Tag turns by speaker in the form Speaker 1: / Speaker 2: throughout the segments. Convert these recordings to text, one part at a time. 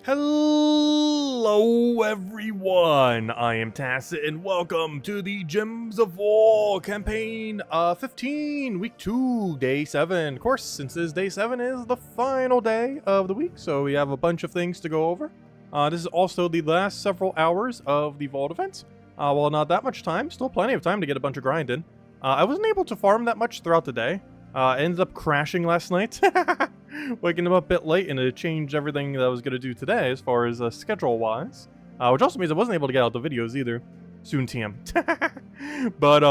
Speaker 1: Hello everyone, I am Tacit and welcome to the Gems of War campaign 15, week 2, day 7. Of course, since this day 7 is the final day of the week, so we have a bunch of things to go over. This is also the last several hours of the Vault event. Well, not that much time, still plenty of time to get a bunch of grind in. I wasn't able to farm that much throughout the day. Ended up crashing last night. Waking up a bit late and it changed everything that I was going to do today as far as schedule-wise. Which also means I wasn't able to get out the videos either. Soon TM. But,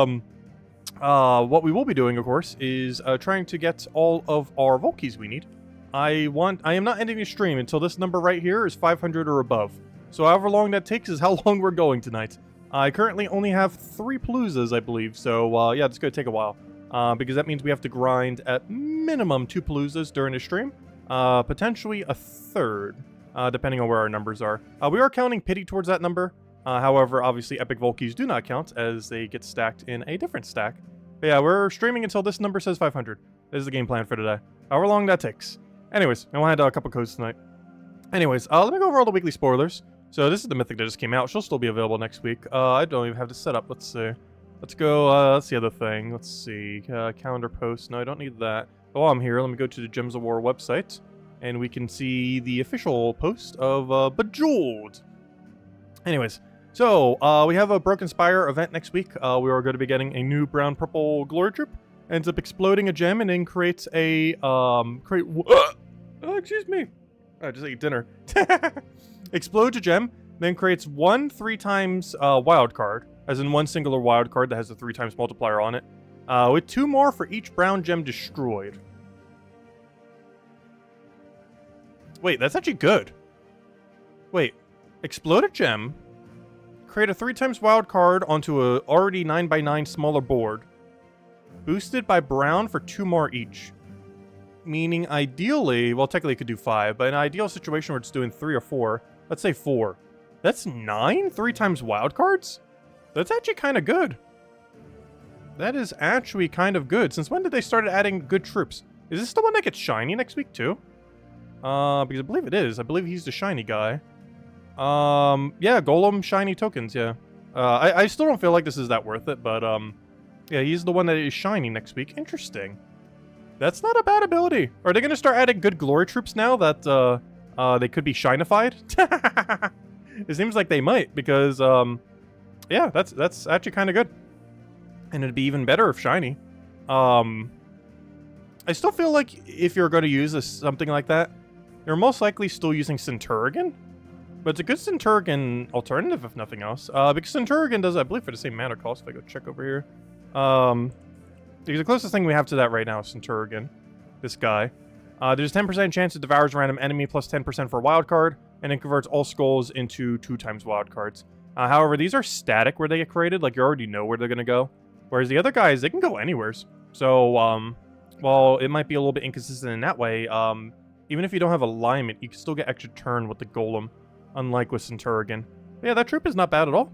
Speaker 1: what we will be doing, of course, is trying to get all of our Vault keys we need. I am not ending the stream until this number right here is 500 or above. So however long that takes is how long we're going tonight. I currently only have 3 Paloozas, I believe, so yeah, it's going to take a while. Because that means we have to grind at minimum 2 Paloozas during the stream. Potentially a third, depending on where our numbers are. We are counting pity towards that number. However, obviously Epic Vault keys do not count as they get stacked in a different stack. But yeah, we're streaming until this number says 500. This is the game plan for today. However long that takes. Anyways, I want to add a couple codes tonight. Anyways, let me go over all the weekly spoilers. So this is the mythic that just came out. She'll still be available next week. I don't even have to set up. Let's see. Let's go, that's the other thing. Let's see, calendar post. No, I don't need that. But while I'm here, let me go to the Gems of War website, and we can see the official post of Bejeweled. Anyways, so, we have a Broken Spire event next week. We are going to be getting a new brown-purple glory troop. Ends up exploding a gem and then creates a, excuse me. I just ate dinner. Explodes a gem, then creates 1 3x wild card. As in one singular wild card that has a 3x multiplier on it. With 2 more for each brown gem destroyed. Wait, that's actually good. Wait, explode a gem. Create a 3x wild card onto a already 9x9 smaller board. Boosted by brown for 2 more each. Meaning ideally, well technically it could do 5, but in an ideal situation where it's doing 3 or 4, let's say 4. That's 9 3x wild cards? That's actually kind of good. That is actually kind of good. Since when did they start adding good troops? Is this the one that gets shiny next week too? Because I believe it is. I believe he's the shiny guy. Yeah, Golem shiny tokens, yeah. I still don't feel like this is that worth it, but yeah, he's the one that is shiny next week. Interesting. That's not a bad ability. Are they going to start adding good glory troops now that they could be shinified? It seems like they might, because yeah, that's actually kind of good. And it'd be even better if shiny. I still feel like if you're going to use something like that, you're most likely still using Centurion. But it's a good Centurion alternative, if nothing else. Because Centurion does, I believe, for the same mana cost. If I go check over here. Because the closest thing we have to that right now is Centurion. This guy. There's a 10% chance it devours a random enemy plus 10% for a wild card. And then converts all skulls into 2x wild cards. However, these are static where they get created, like you already know where they're going to go. Whereas the other guys, they can go anywheres. So, while it might be a little bit inconsistent in that way, even if you don't have alignment, you can still get extra turn with the Golem, unlike with Centurion. But yeah, that troop is not bad at all.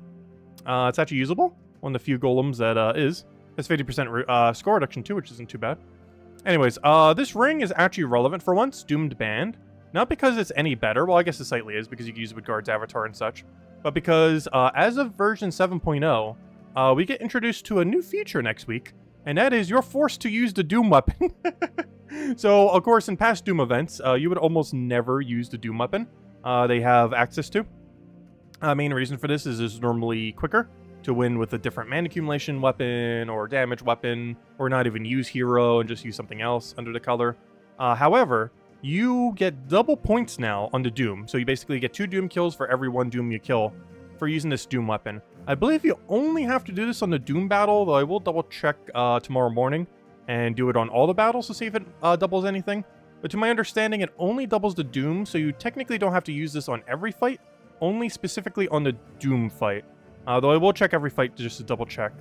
Speaker 1: It's actually usable. One of the few Golems that is. It's 50% score reduction too, which isn't too bad. Anyways, this ring is actually relevant for once. Doomed Band. Not because it's any better. Well, I guess it slightly is, because you can use it with Guard's avatar and such. But because, as of version 7.0, we get introduced to a new feature next week, and that is you're forced to use the Doom weapon. So, of course, in past Doom events, you would almost never use the Doom weapon they have access to. Main reason for this is it's normally quicker to win with a different mana accumulation weapon, or damage weapon, or not even use hero and just use something else under the color. However, you get double points now on the Doom. So you basically get 2 Doom kills for every 1 Doom you kill for using this Doom weapon. I believe you only have to do this on the Doom battle, though I will double check tomorrow morning and do it on all the battles to see if it doubles anything. But to my understanding, it only doubles the Doom, so you technically don't have to use this on every fight, only specifically on the Doom fight. Though I will check every fight just to double check.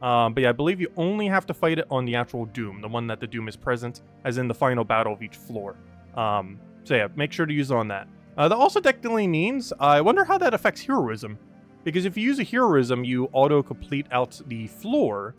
Speaker 1: But yeah, I believe you only have to fight it on the actual Doom, the one that the Doom is present, as in the final battle of each floor. So yeah, make sure to use it on that. That also technically means, I wonder how that affects heroism. Because if you use a heroism, you auto-complete out the floor,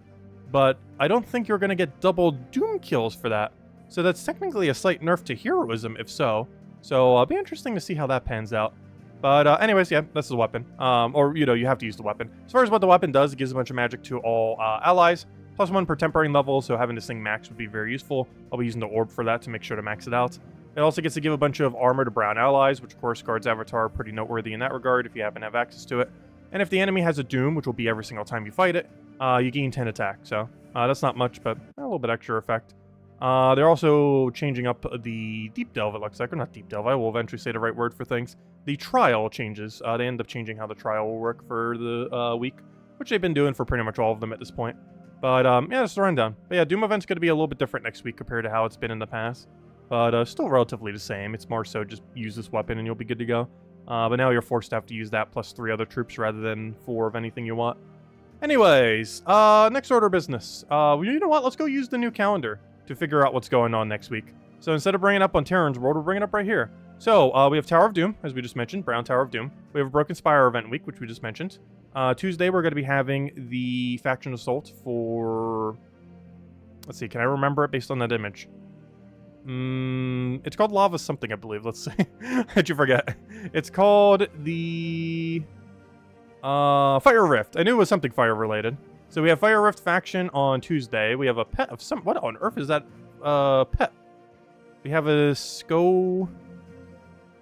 Speaker 1: but I don't think you're going to get double Doom kills for that. So that's technically a slight nerf to heroism, if so. So it'll be interesting to see how that pans out. But anyways, yeah, this is a weapon. Or, you know, you have to use the weapon. As far as what the weapon does, it gives a bunch of magic to all allies. +1 per tempering level, so having this thing max would be very useful. I'll be using the orb for that to make sure to max it out. It also gets to give a bunch of armor to brown allies, which of course Guard's Avatar are pretty noteworthy in that regard if you happen to have access to it. And if the enemy has a Doom, which will be every single time you fight it, you gain 10 attack. So that's not much, but a little bit extra effect. They're also changing up the Deep Delve, it looks like. Or not Deep Delve, I will eventually say the right word for things. The Trial changes. They end up changing how the Trial will work for the week, which they've been doing for pretty much all of them at this point. But yeah, that's the rundown. But yeah, Doom event's going to be a little bit different next week compared to how it's been in the past. But still relatively the same. It's more so just use this weapon and you'll be good to go. But now you're forced to have to use that plus 3 other troops rather than 4 of anything you want. Anyways, next order of business. You know what? Let's go use the new calendar to figure out what's going on next week. So instead of bringing it up on Terran's World, we'll bring it up right here. So we have Tower of Doom, as we just mentioned, Brown Tower of Doom. We have a Broken Spire event week, which we just mentioned. Tuesday, we're going to be having the Faction Assault for... Let's see, can I remember it based on that image? It's called Lava something, I believe. Let's see. How'd you forget? It's called the... Fire Rift. I knew it was something fire related. So we have Fire Rift faction on Tuesday. We have a pet of some... What on earth is that pet? We have a Sko...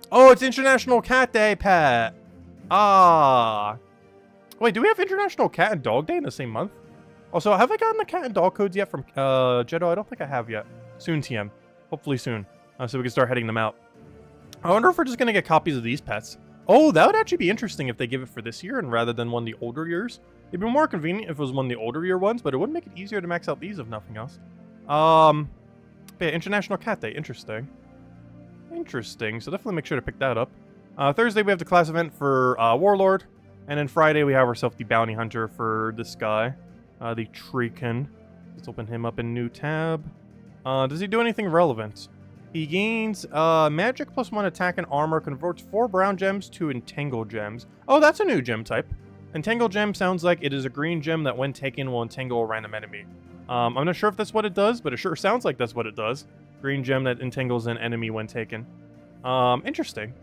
Speaker 1: Oh, it's International Cat Day pet. Ah. Wait, do we have International Cat and Dog Day in the same month? Also, have I gotten the cat and dog codes yet from Jeddo? I don't think I have yet. Soon, TM. Hopefully soon. So we can start heading them out. I wonder if we're just going to get copies of these pets. Oh, that would actually be interesting if they give it for this year and rather than one of the older years. It'd be more convenient if it was one of the older year ones, but it would make it easier to max out these if nothing else. But yeah, International Cat Day. Interesting. Interesting. So definitely make sure to pick that up. Thursday we have the class event for Warlord. And then Friday we have ourselves the Bounty Hunter for this guy. The Treekin. Let's open him up in new tab. Does he do anything relevant? He gains magic +1 attack and armor, converts 4 brown gems to entangle gems. Oh, that's a new gem type. Entangle gem sounds like it is a green gem that when taken will entangle a random enemy. I'm not sure if that's what it does, but it sure sounds like that's what it does. Green gem that entangles an enemy when taken. Interesting.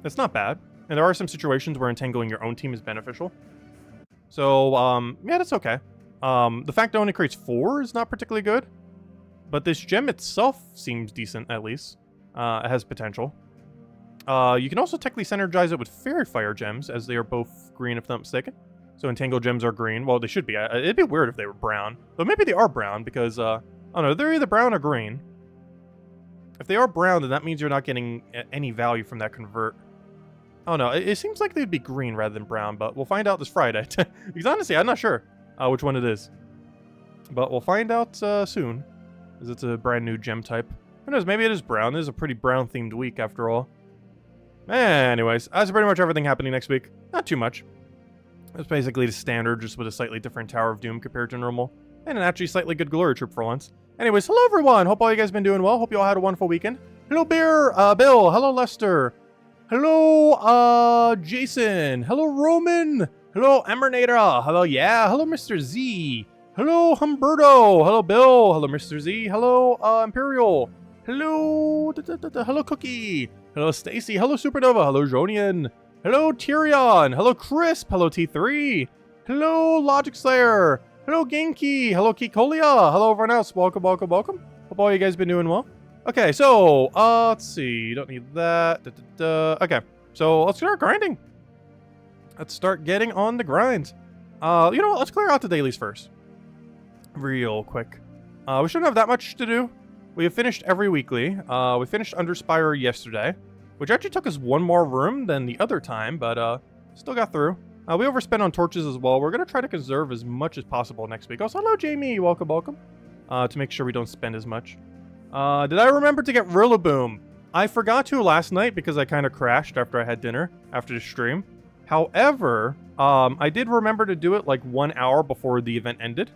Speaker 1: That's not bad. And there are some situations where entangling your own team is beneficial. So, yeah, that's okay. The fact that it only creates 4 is not particularly good. But this gem itself seems decent, at least. It has potential. You can also technically synergize it with Fairy Fire gems, as they are both green, if not mistaken. So Entangle gems are green. Well, they should be. It'd be weird if they were brown. But maybe they are brown, because, I don't know, they're either brown or green. If they are brown, then that means you're not getting any value from that convert. Oh no, it seems like they'd be green rather than brown, but we'll find out this Friday. Because honestly, I'm not sure which one it is. But we'll find out soon, as it's a brand new gem type. Who knows, maybe it is brown. This is a pretty brown-themed week, after all. Anyways, that's pretty much everything happening next week. Not too much. It's basically the standard, just with a slightly different Tower of Doom compared to normal. And an actually slightly good Glory Troop for once. Anyways, hello everyone! Hope all you guys been doing well. Hope you all had a wonderful weekend. Hello, Bill. Hello, Lester. Hello, Jason. Hello, Roman. Hello, Emernator. Hello, yeah. Hello, Mr. Z. Hello, Humberto. Hello, Bill. Hello, Mr. Z. Hello, Imperial. Hello, hello, Cookie. Hello, Stacy. Hello, Supernova. Hello, Jonian. Hello, Tyrion. Hello, Crisp. Hello, T3. Hello, Logic Slayer. Hello, Genki. Hello, Kikolia. Hello, everyone else. Welcome, welcome, welcome. Hope all you guys been doing well. Okay, so, let's see. Don't need that. Okay, so let's start grinding. Let's start getting on the grind. You know what? Let's clear out the dailies first. Real quick. We shouldn't have that much to do. We have finished every weekly. We finished Underspire yesterday, which actually took us one more room than the other time, but still got through. We overspent on torches as well. We're going to try to conserve as much as possible next week. Also, hello, Jamie. Welcome, welcome. To make sure we don't spend as much. Did I remember to get Rillaboom? I forgot to last night because I kind of crashed after I had dinner, after the stream. However, I did remember to do it like 1 hour before the event ended.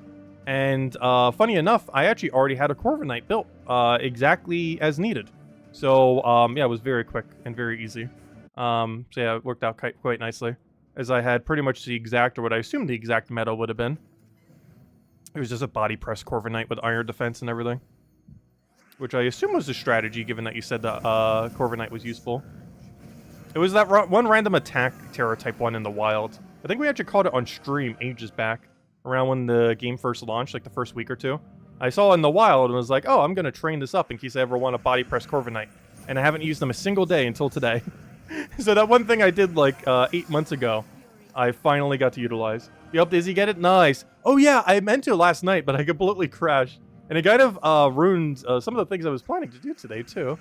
Speaker 1: And funny enough, I actually already had a Corviknight built exactly as needed. So yeah, it was very quick and very easy. So yeah, it worked out quite nicely. As I had pretty much the exact, or what I assumed the exact meta would have been. It was just a body press Corviknight with iron defense and everything. which I assume was a strategy, given that you said that Corviknight was useful. It was that one random attack Terra type 1 in the wild. I think we actually called it on stream ages back, around when the game first launched, like the first week or two. I saw it in the wild and was like, oh, I'm going to train this up in case I ever want to body press Corviknight. And I haven't used them a single day until today. So that one thing I did like 8 months ago, I finally got to utilize. Yup, Dizzy, get it? Nice. Oh yeah, I meant to last night, but I completely crashed. And it kind of ruined some of the things I was planning to do today, too.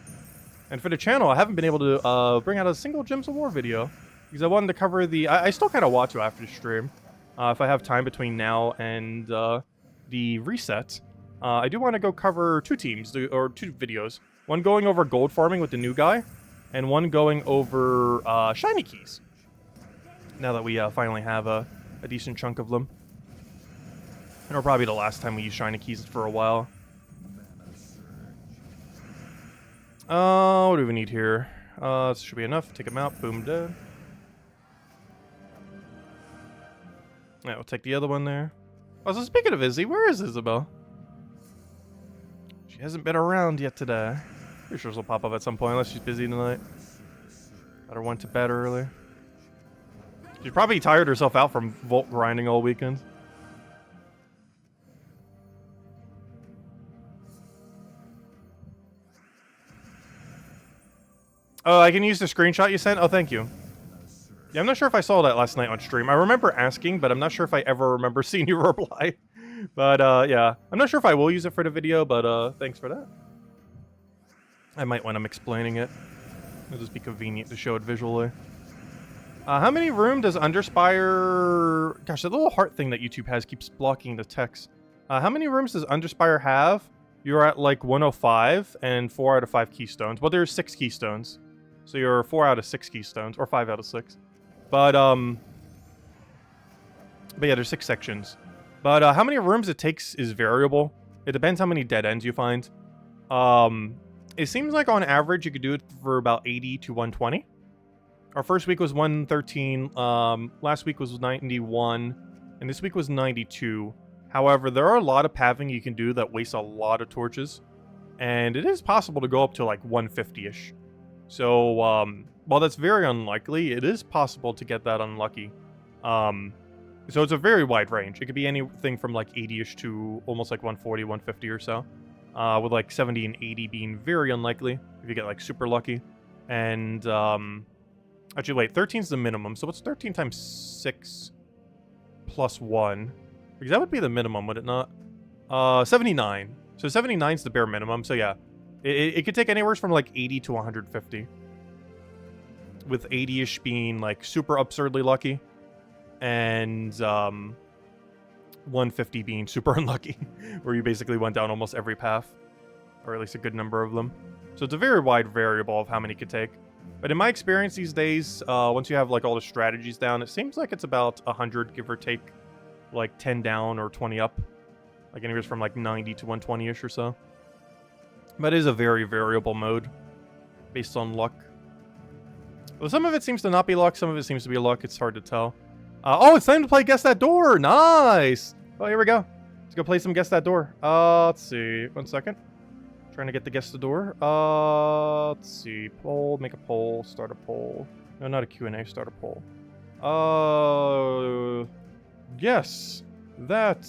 Speaker 1: And for the channel, I haven't been able to bring out a single Gems of War video. Because I wanted to cover the... I still kind of want to after the stream. If I have time between now and the reset. I do want to go cover 2 teams, or 2 videos. One going over gold farming with the new guy, and one going over shiny keys. Now that we finally have a decent chunk of them. And it'll probably be the last time we use shiny keys for a while. What do we need here? This should be enough. Take him out. Boom, dead. Yeah, we'll take the other one there. Oh, so speaking of Izzy, where is Isabel? She hasn't been around yet today. Pretty sure she'll pop up at some point, unless she's busy tonight. Better went to bed early. She probably tired herself out from Volt grinding all weekend. Oh, I can use the screenshot you sent? Oh, thank you. Yeah, I'm not sure if I saw that last night on stream. I remember asking, but I'm not sure if I ever remember seeing you reply. But, yeah. I'm not sure if I will use it for the video, but, thanks for that. I might when I'm explaining it. It'll just be convenient to show it visually. How many room does Underspire... Gosh, that little heart thing that YouTube has keeps blocking the text. How many rooms does Underspire have? You're at, like, 105 and 4 out of 5 keystones. Well, there's 6 keystones. So you're 4 out of 6 keystones, or 5 out of 6. But yeah, there's 6 sections. But how many rooms it takes is variable. It depends how many dead ends you find. It seems like on average you could do it for about 80 to 120. Our first week was 113. Last week was 91, and this week was 92. However, there are a lot of pathing you can do that waste a lot of torches, and it is possible to go up to like 150-ish. So, while that's very unlikely, it is possible to get that unlucky. So it's a very wide range. It could be anything from like 80-ish to almost like 140, 150 or so. With like 70 and 80 being very unlikely if you get like super lucky. And, actually wait, 13 is the minimum. So what's 13 times 6 plus 1? Because that would be the minimum, would it not? 79. So 79 is the bare minimum. So yeah, it could take anywhere from like 80 to 150. With 80-ish being like super absurdly lucky. And 150 being super unlucky. Where you basically went down almost every path. Or at least a good number of them. So it's a very wide variable of how many it could take. But in my experience these days, once you have like all the strategies down, it seems like it's about 100, give or take. Like 10 down or 20 up. Like anywhere from like 90 to 120-ish or so. But it is a very variable mode. Based on luck. Well, some of it seems to not be luck, some of it seems to be luck. It's hard to tell. Oh, it's time to play Guess That Door! Nice! Oh, here we go. Let's go play some Guess That Door. Let's see. 1 second. Trying to get the Guess the Door. Let's see. Poll, make a poll, start a poll. No, not a Q&A, start a poll. Guess that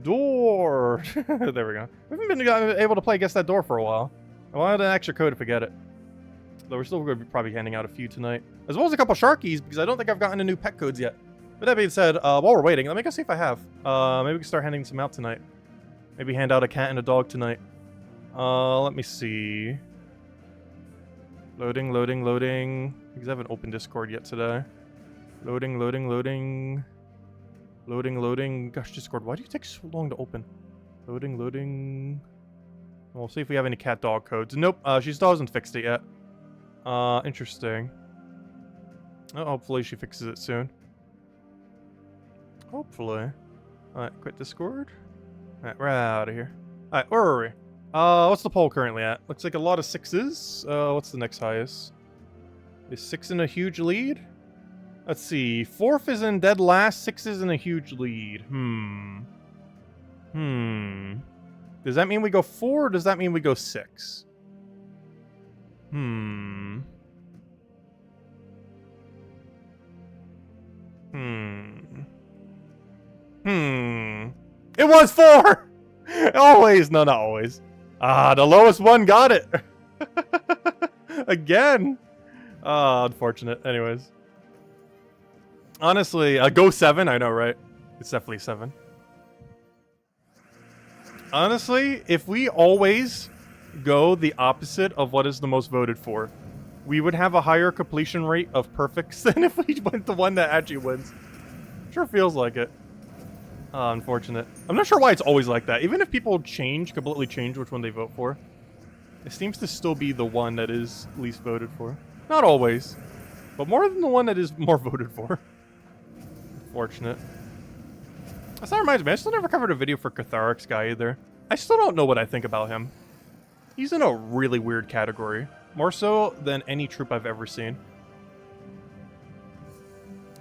Speaker 1: door. There we go. We haven't been able to play Guess That Door for a while. I wanted an extra code to forget it. Though we're still going to be probably handing out a few tonight. As well as a couple Sharkies, because I don't think I've gotten the new pet codes yet. But that being said, while we're waiting, let me go see if I have. Maybe we can start handing some out tonight. Maybe hand out a cat and a dog tonight. Let me see. Loading, loading, loading. Because I haven't opened Discord yet today. Loading, loading, loading. Loading, loading. Gosh, Discord, why do you take so long to open? Loading, loading. We'll see if we have any cat dog codes. Nope, she still hasn't fixed it yet. Interesting. Oh, hopefully she fixes it soon. Hopefully. Alright, quit Discord. Alright, we're out of here. Alright, where are we? What's the poll currently at? Looks like a lot of 6s. What's the next highest? Is 6 in a huge lead? Let's see. 4th is in dead last. 6 is in a huge lead. Does that mean we go 4 or does that mean we go 6? Hmm. It was 4! Always. No, not always. Ah, the lowest one got it. Again. Ah, unfortunate. Anyways. Honestly, go 7. I know, right? It's definitely 7. Honestly, if we always go the opposite of what is the most voted for, we would have a higher completion rate of perfects than if we went the one that actually wins. Sure feels like it. Unfortunate. I'm not sure why it's always like that. Even if people completely change which one they vote for, it seems to still be the one that is least voted for. Not always, but more than the one that is more voted for. Unfortunate. That reminds me, I still never covered a video for Catharic's guy either. I still don't know what I think about him. He's in a really weird category. More so than any troop I've ever seen.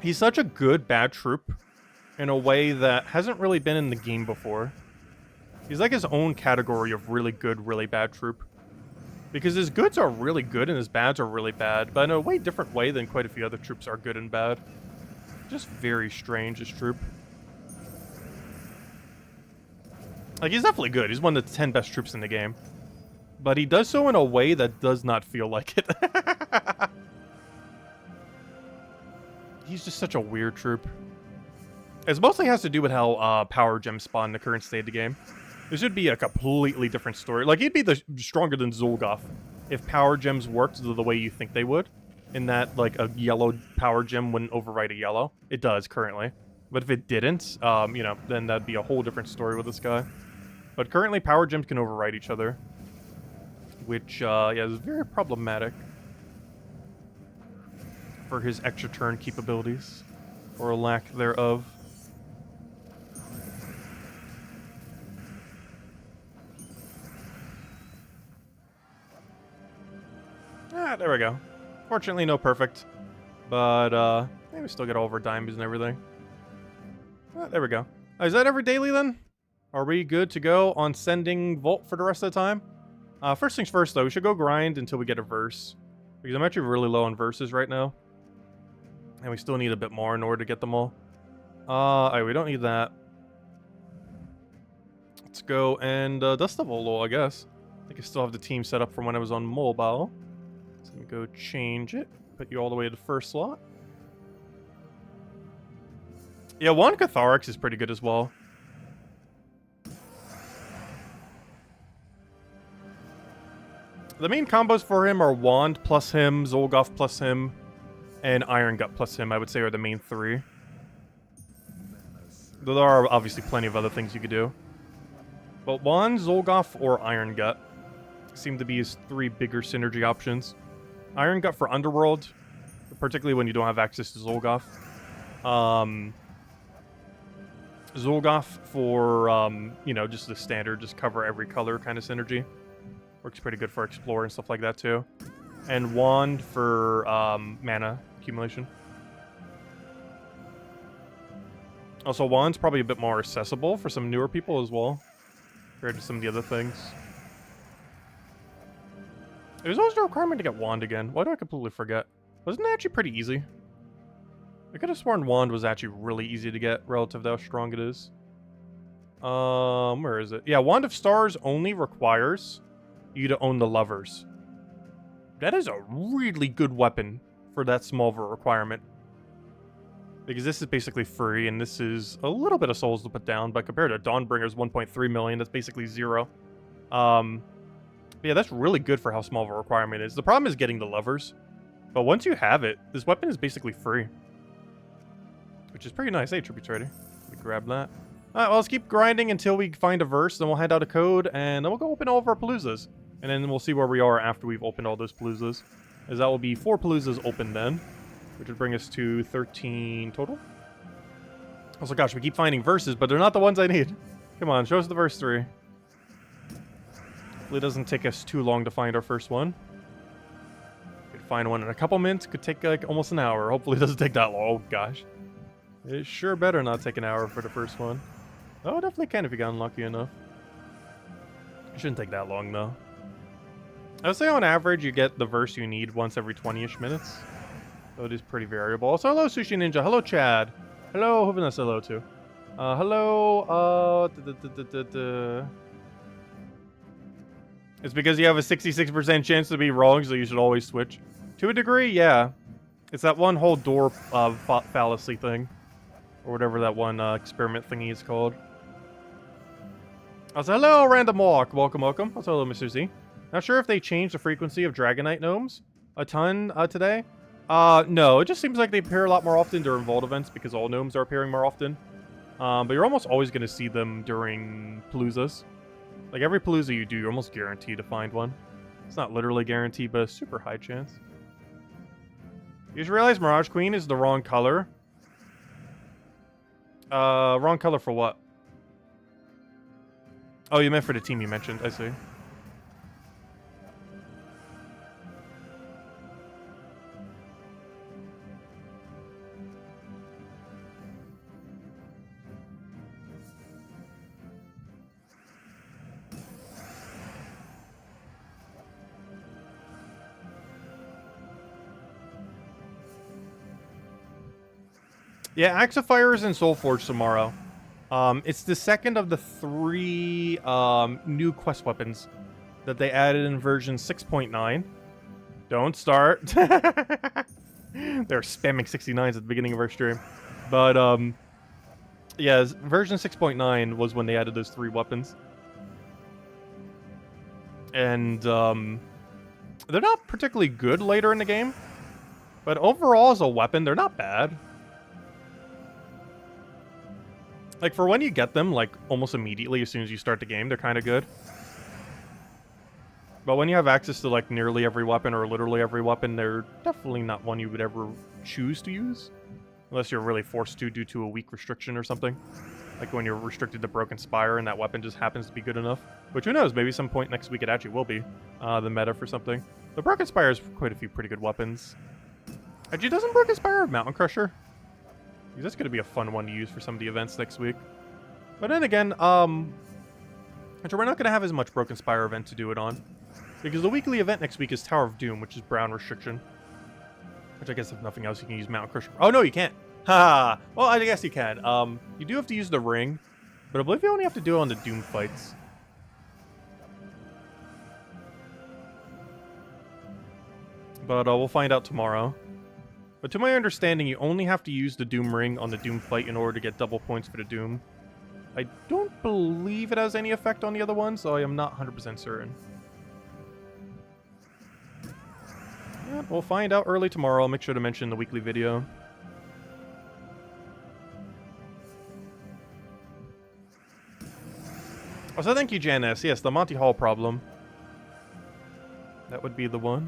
Speaker 1: He's such a good bad troop in a way that hasn't really been in the game before. He's like his own category of really good, really bad troop. Because his goods are really good and his bads are really bad, but in a way different way than quite a few other troops are good and bad. Just very strange, his troop. Like, he's definitely good. He's one of the 10 best troops in the game. But he does so in a way that does not feel like it. He's just such a weird troop. It mostly has to do with how power gems spawn in the current state of the game. This would be a completely different story. Like, he'd be stronger than Zolgoth if power gems worked the way you think they would. In that, like, a yellow power gem wouldn't override a yellow. It does, currently. But if it didn't, you know, then that'd be a whole different story with this guy. But currently, power gems can override each other. Which, yeah, is very problematic for his extra turn capabilities. Or lack thereof. Ah, there we go. Fortunately, no perfect. But, maybe we still get all of our diamonds and everything. Ah, there we go. Is that every daily, then? Are we good to go on sending Volt for the rest of the time? First things first, though, we should go grind until we get a verse. Because I'm actually really low on verses right now. And we still need a bit more in order to get them all. Alright, we don't need that. Let's go and dust the Volo, I guess. I think I still have the team set up from when I was on mobile. So let me go change it. Put you all the way to the first slot. Yeah, Wand Catharix is pretty good as well. The main combos for him are Wand plus him, Zolgoth plus him, and Iron Gut plus him, I would say, are the main 3. Though there are obviously plenty of other things you could do. But Wand, Zolgoth, or Iron Gut seem to be his 3 bigger synergy options. Iron Gut for Underworld, particularly when you don't have access to Zolgoth. Zolgoth for, you know, just the standard, just cover every color kind of synergy. Works pretty good for Explorer and stuff like that, too. And Wand for mana accumulation. Also, Wand's probably a bit more accessible for some newer people as well, compared to some of the other things. There's always a requirement to get Wand again. Why do I completely forget? Wasn't it actually pretty easy? I could have sworn Wand was actually really easy to get relative to how strong it is. Where is it? Yeah, Wand of Stars only requires you to own the Lovers. That is a really good weapon for that small of a requirement. Because this is basically free, and this is a little bit of souls to put down, but compared to Dawnbringer's 1.3 million, that's basically 0. Yeah, that's really good for how small of a requirement it is. The problem is getting the Lovers. But once you have it, this weapon is basically free. Which is pretty nice. Hey, Tributary. Let me grab that. Alright, well, let's keep grinding until we find a verse, then we'll hand out a code, and then we'll go open all of our Paloozas. And then we'll see where we are after we've opened all those Paloozas. As that will be 4 Paloozas open then, which would bring us to 13 total. Also, gosh, we keep finding verses, but they're not the ones I need. Come on, show us the verse 3. Hopefully it doesn't take us too long to find our first one. Could find one in a couple minutes, could take like almost an hour. Hopefully it doesn't take that long. Oh, gosh. It sure better not take an hour for the first one. Oh, definitely can if you got unlucky enough. It shouldn't take that long, though. I would say on average, you get the verse you need once every 20-ish minutes. So it is pretty variable. Also, hello, Sushi Ninja. Hello, Chad. Hello, who Vanessa, hello, too. Hello, It's because you have a 66% chance to be wrong, so you should always switch. To a degree, yeah. It's that one whole door fallacy thing. Or whatever that one experiment thingy is called. Also, hello, Random Walk. Welcome, welcome. Also, hello, Mr. Z. Not sure if they changed the frequency of Dragonite gnomes a ton today. No, it just seems like they appear a lot more often during Vault events because all gnomes are appearing more often. But you're almost always going to see them during Paloozas. Like, every Palooza you do, you're almost guaranteed to find one. It's not literally guaranteed, but a super high chance. You just realize Mirage Queen is the wrong color. Wrong color for what? Oh, you meant for the team you mentioned. I see. Yeah, Axe of Fire is in Soulforge tomorrow. It's the second of the 3 new quest weapons that they added in version 6.9. Don't start. They're spamming 69s at the beginning of our stream. But, yeah, version 6.9 was when they added those 3 weapons. And, they're not particularly good later in the game. But overall, as a weapon, they're not bad. Like, for when you get them, like, almost immediately as soon as you start the game, they're kind of good. But when you have access to, like, nearly every weapon or literally every weapon, they're definitely not one you would ever choose to use. Unless you're really forced to due to a weak restriction or something. Like when you're restricted to Broken Spire and that weapon just happens to be good enough. Which, who knows, maybe some point next week it actually will be the meta for something. But Broken Spire has quite a few pretty good weapons. Actually, doesn't Broken Spire have Mountain Crusher? Because that's going to be a fun one to use for some of the events next week. But then again, we're not going to have as much Broken Spire event to do it on. Because the weekly event next week is Tower of Doom, which is Brown Restriction. Which I guess if nothing else you can use Mountain Crusher. Oh no, you can't. Ha! Well, I guess you can. You do have to use the ring. But I believe you only have to do it on the Doom fights. But we'll find out tomorrow. But to my understanding, you only have to use the Doom ring on the Doom fight in order to get double points for the Doom. I don't believe it has any effect on the other ones, so I am not 100% certain. Yeah, we'll find out early tomorrow. I'll make sure to mention the weekly video. Also, thank you, Janice. Yes, the Monty Hall problem. That would be the one.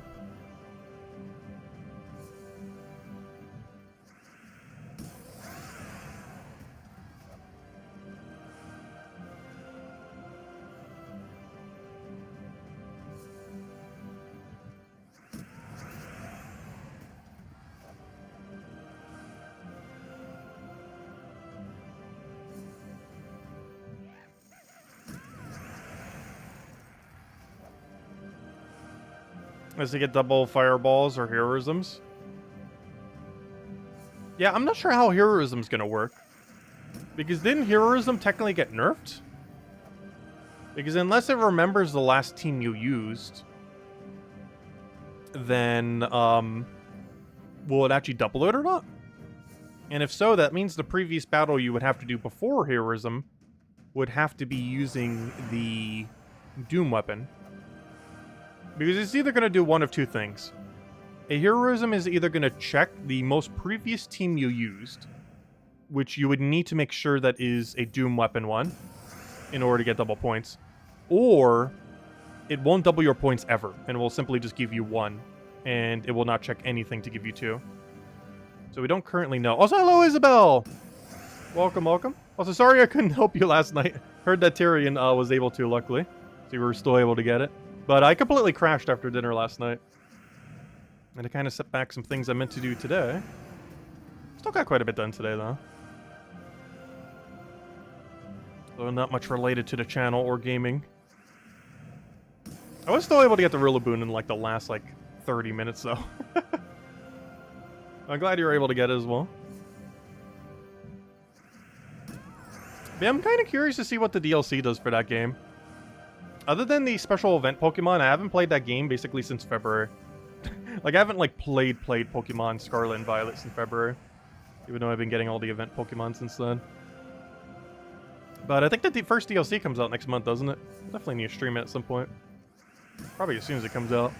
Speaker 1: Is to get double fireballs or heroisms? Yeah, I'm not sure how heroism's gonna work. Because didn't heroism technically get nerfed? Because unless it remembers the last team you used, then, will it actually double it or not? And if so, that means the previous battle you would have to do before heroism would have to be using the Doom weapon. Because it's either going to do one of two things. A heroism is either going to check the most previous team you used, which you would need to make sure that is a Doom weapon one, in order to get double points. Or, it won't double your points ever, and it will simply just give you 1, and it will not check anything to give you 2. So we don't currently know. Also, hello, Isabel! Welcome, welcome. Also, sorry I couldn't help you last night. Heard that Tyrion was able to, luckily. So you were still able to get it. But I completely crashed after dinner last night. And it kind of set back some things I meant to do today. Still got quite a bit done today, though. Though not much related to the channel or gaming. I was still able to get the Rillaboon in like the last like 30 minutes though. I'm glad you were able to get it as well. But yeah, I'm kind of curious to see what the DLC does for that game. Other than the special event Pokemon, I haven't played that game basically since February. Like, I haven't, like, played Pokemon Scarlet and Violet since February. Even though I've been getting all the event Pokemon since then. But I think that the first DLC comes out next month, doesn't it? Definitely need to stream it at some point. Probably as soon as it comes out.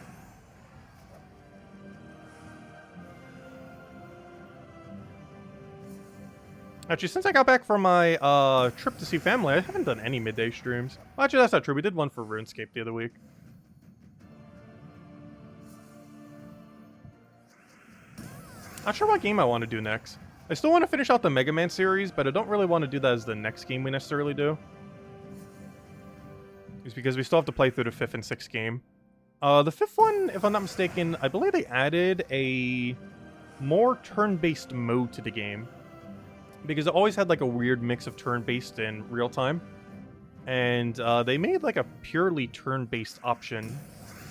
Speaker 1: Actually, since I got back from my trip to see family, I haven't done any midday streams. Well, actually, that's not true. We did one for RuneScape the other week. Not sure what game I want to do next. I still want to finish out the Mega Man series, but I don't really want to do that as the next game we necessarily do. It's because we still have to play through the 5th and 6th game. The 5th one, if I'm not mistaken, I believe they added a more turn-based mode to the game. Because it always had like a weird mix of turn-based and real-time. And they made like a purely turn-based option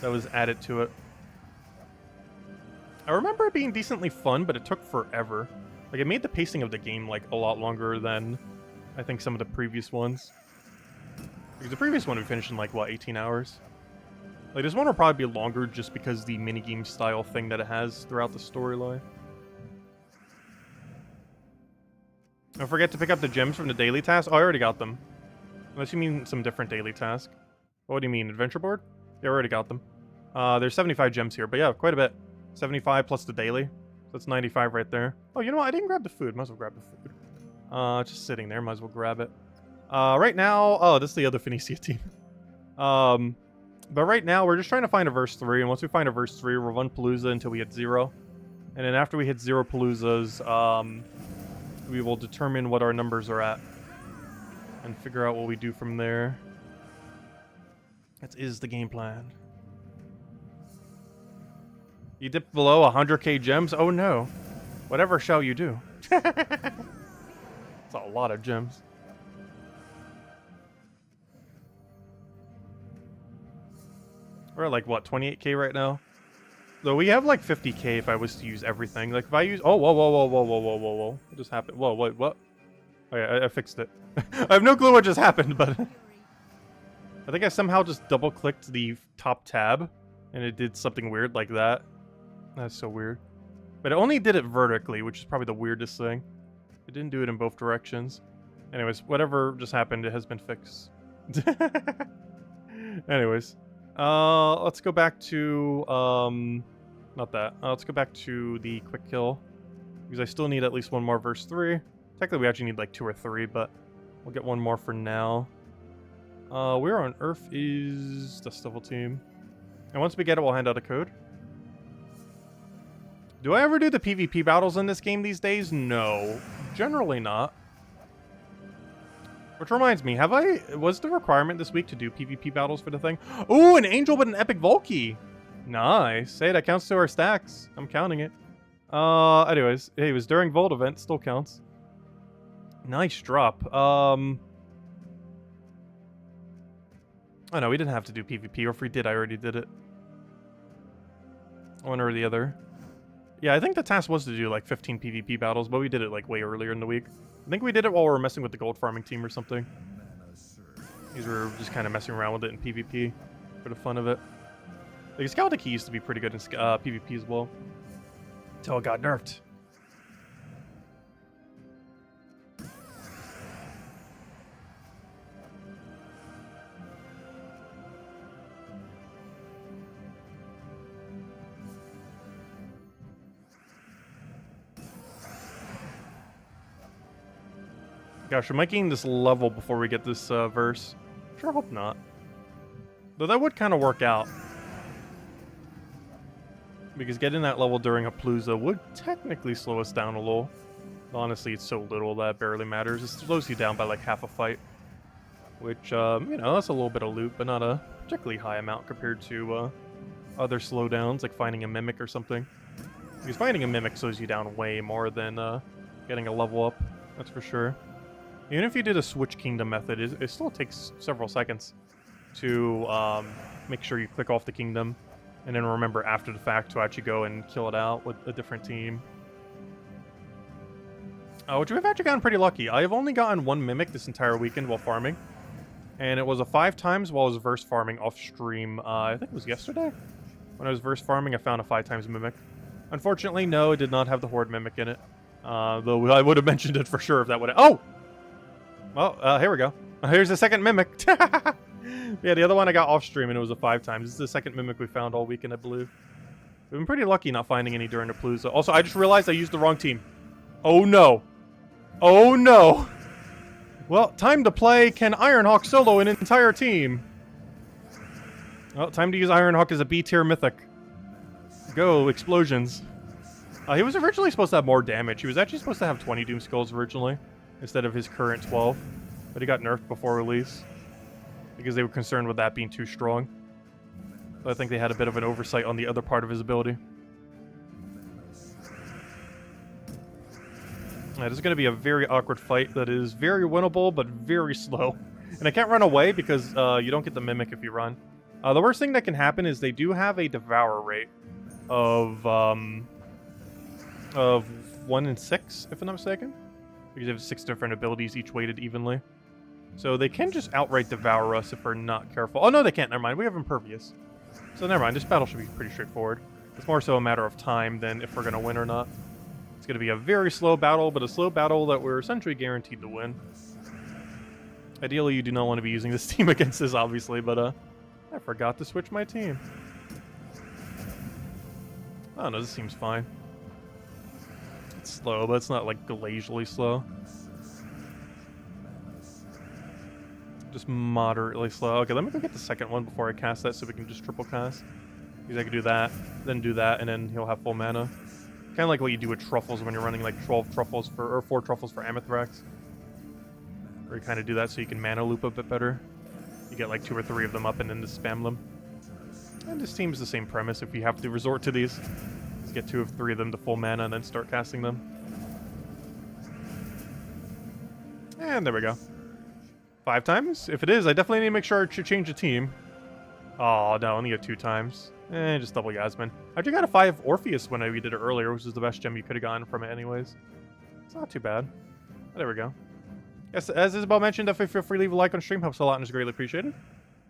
Speaker 1: that was added to it. I remember it being decently fun, but it took forever. Like, it made the pacing of the game, like, a lot longer than, I think, some of the previous ones. Because the previous one we finished in, like, what, 18 hours? Like, this one will probably be longer just because the minigame style thing that it has throughout the storyline. Don't forget to pick up the gems from the daily task. Oh, I already got them. Unless you mean some different daily task. What do you mean, adventure board? Yeah, I already got them. There's 75 gems here, but yeah, quite a bit. 75 plus the daily. So that's 95 right there. Oh, you know what? I didn't grab the food. Might as well grab the food. Just sitting there. Might as well grab it. Right now... Oh, this is the other Phoenicia team. But right now, we're just trying to find a verse 3. And once we find a verse 3, we'll run Palooza until we hit 0. And then after we hit 0 Paloozas, we will determine what our numbers are at. And figure out what we do from there. That is the game plan. You dip below 100k gems? Oh no. Whatever shall you do? It's a lot of gems. We're at like, what, 28k right now? Though we have like 50k if I was to use everything. Like if I use... Oh, whoa, whoa, whoa, whoa, whoa, whoa, whoa, whoa. What just happened? Whoa, wait, what? Oh yeah, I fixed it. I have no clue what just happened, but... I think I somehow just double-clicked the top tab, and it did something weird like that. That's so weird. But it only did it vertically, which is probably the weirdest thing. It didn't do it in both directions. Anyways, whatever just happened, it has been fixed. Anyways. Let's go back to, not that. Let's go back to the quick kill. Because I still need at least one more verse 3. Technically, we actually need like 2 or 3, but we'll get one more for now. Where on earth is the Stifle team? And once we get it, we'll hand out a code. Do I ever do the PvP battles in this game these days? No. Generally not. Which reminds me, was the requirement this week to do PvP battles for the thing? Ooh, an angel with an epic Volkey! Nice. Hey, that counts to our stacks. I'm counting it. Anyways, hey, it was during Volt event, still counts. Nice drop. Oh no, we didn't have to do PvP, or if we did, I already did it. One or the other. Yeah, I think the task was to do like 15 PvP battles, but we did it like way earlier in the week. I think we did it while we were messing with the gold farming team or something. These were just kind of messing around with it in PvP for the fun of it. Like, Scaldiki used to be pretty good in PvP as well. Until it got nerfed. Gosh, am I getting this level before we get this verse? Sure hope not. Though that would kind of work out. Because getting that level during a Palooza would technically slow us down a little. But honestly, it's so little that it barely matters. It slows you down by like half a fight. Which, you know, that's a little bit of loot, but not a particularly high amount compared to other slowdowns, like finding a Mimic or something. Because finding a Mimic slows you down way more than getting a level up, that's for sure. Even if you did a Switch Kingdom method, it still takes several seconds to make sure you click off the kingdom, and then remember after the fact to actually go and kill it out with a different team. Which we've actually gotten pretty lucky. I have only gotten one Mimic this entire weekend while farming. And it was a 5 times while I was verse farming off stream. I think it was yesterday? When I was verse farming, I found a 5 times Mimic. Unfortunately, no, it did not have the Horde Mimic in it. Though I would have mentioned it for sure if that would have... Oh! Well, here we go. Here's the second Mimic. Yeah, the other one I got off stream and it was a 5 times. This is the second Mimic we found all weekend, I believe. We've been pretty lucky not finding any during the Palooza. Also, I just realized I used the wrong team. Oh no. Oh no. Well, time to play. Can Ironhawk solo an entire team? Well, time to use Ironhawk as a B tier mythic. Go, explosions. He was originally supposed to have more damage. He was actually supposed to have 20 Doom Skulls originally, instead of his current 12. But he got nerfed before release, because they were concerned with that being too strong. So I think they had a bit of an oversight on the other part of his ability. This is going to be a very awkward fight that is very winnable, but very slow. And I can't run away because you don't get the Mimic if you run. The worst thing that can happen is they do have a Devour rate of 1 in 6, if I'm not mistaken. Because they have 6 different abilities, each weighted evenly. So they can just outright Devour us if we're not careful. Oh, no, they can't. Never mind. We have Impervious. So never mind. This battle should be pretty straightforward. It's more so a matter of time than if we're going to win or not. It's going to be a very slow battle, but a slow battle that we're essentially guaranteed to win. Ideally, you do not want to be using this team against this, obviously, but I forgot to switch my team. Oh no, this seems fine. It's slow, but it's not like glacially slow. Just moderately slow. Okay, let me go get the second one before I cast that so we can just triple cast. Because I can do that, and then he'll have full mana. Kind of like what you do with truffles when you're running like 12 truffles or 4 truffles for Amethrax. Or you kind of do that so you can mana loop a bit better. You get like 2 or 3 of them up and then just spam them. And this team's the same premise if you have to resort to these. Just get 2 or 3 of them to full mana and then start casting them. And there we go. 5 times? If it is, I definitely need to make sure I should change the team. Oh no, only have 2 times. Just double Yasmin. I actually got a 5 Orpheus when we did it earlier, which is the best gem you could have gotten from it anyways. It's not too bad. There we go. Yes, as Isabel mentioned, definitely feel free to leave a like on stream. Helps a lot and is greatly appreciated. And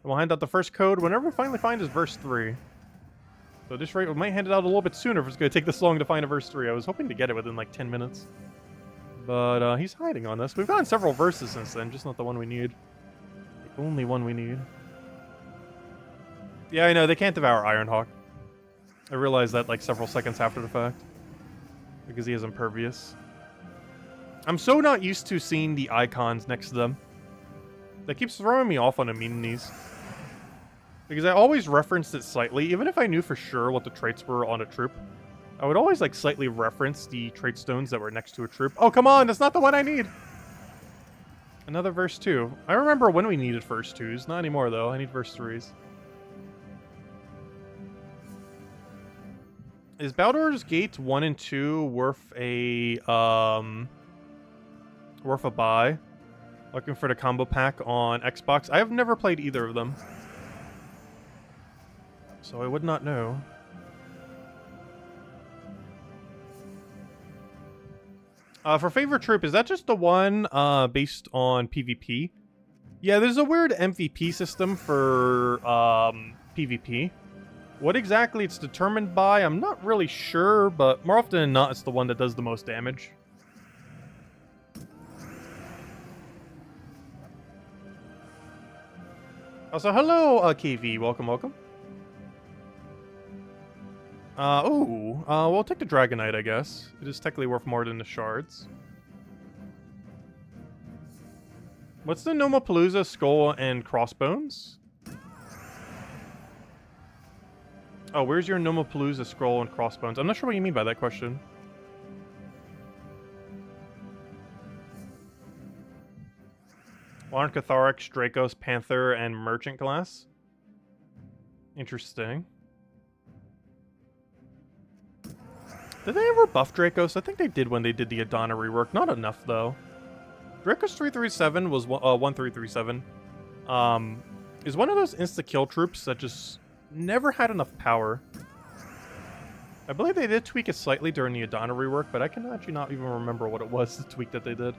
Speaker 1: we'll hand out the first code whenever we finally find his verse 3. So at this rate, we might hand it out a little bit sooner if it's going to take this long to find a verse 3. I was hoping to get it within like 10 minutes. But he's hiding on us. We've gotten several verses since then, just not the one we need. The only one we need. Yeah, I know, they can't devour Ironhawk. I realized that like several seconds after the fact. Because he is impervious. I'm so not used to seeing the icons next to them. That keeps throwing me off on immunities. Because I always referenced it slightly, even if I knew for sure what the traits were on a troop. I would always like slightly reference the trait stones that were next to a troop. Oh, come on, that's not the one I need! Another verse 2. I remember when we needed verse 2s. Not anymore, though. I need verse 3s. Is Baldur's Gate 1 and 2 worth a buy? Looking for the combo pack on Xbox. I have never played either of them, so I would not know. For favorite troop, is that just the one based on PvP? Yeah, there's a weird MVP system for PvP. What exactly it's determined by, I'm not really sure, but more often than not, it's the one that does the most damage. Also, hello, KV. Welcome, welcome. We'll take the Dragonite, I guess. It is technically worth more than the shards. What's the Noma Palooza skull and crossbones? Oh, where's your Noma Palooza scroll and crossbones? I'm not sure what you mean by that question. Larn Catharix, Dracos, Panther, and Merchant Glass. Interesting. Did they ever buff Dracos? I think they did when they did the Adana rework. Not enough, though. Dracos 337 was 1337. is one of those insta-kill troops that just never had enough power. I believe they did tweak it slightly during the Adana rework, but I can actually not even remember what it was, the tweak that they did.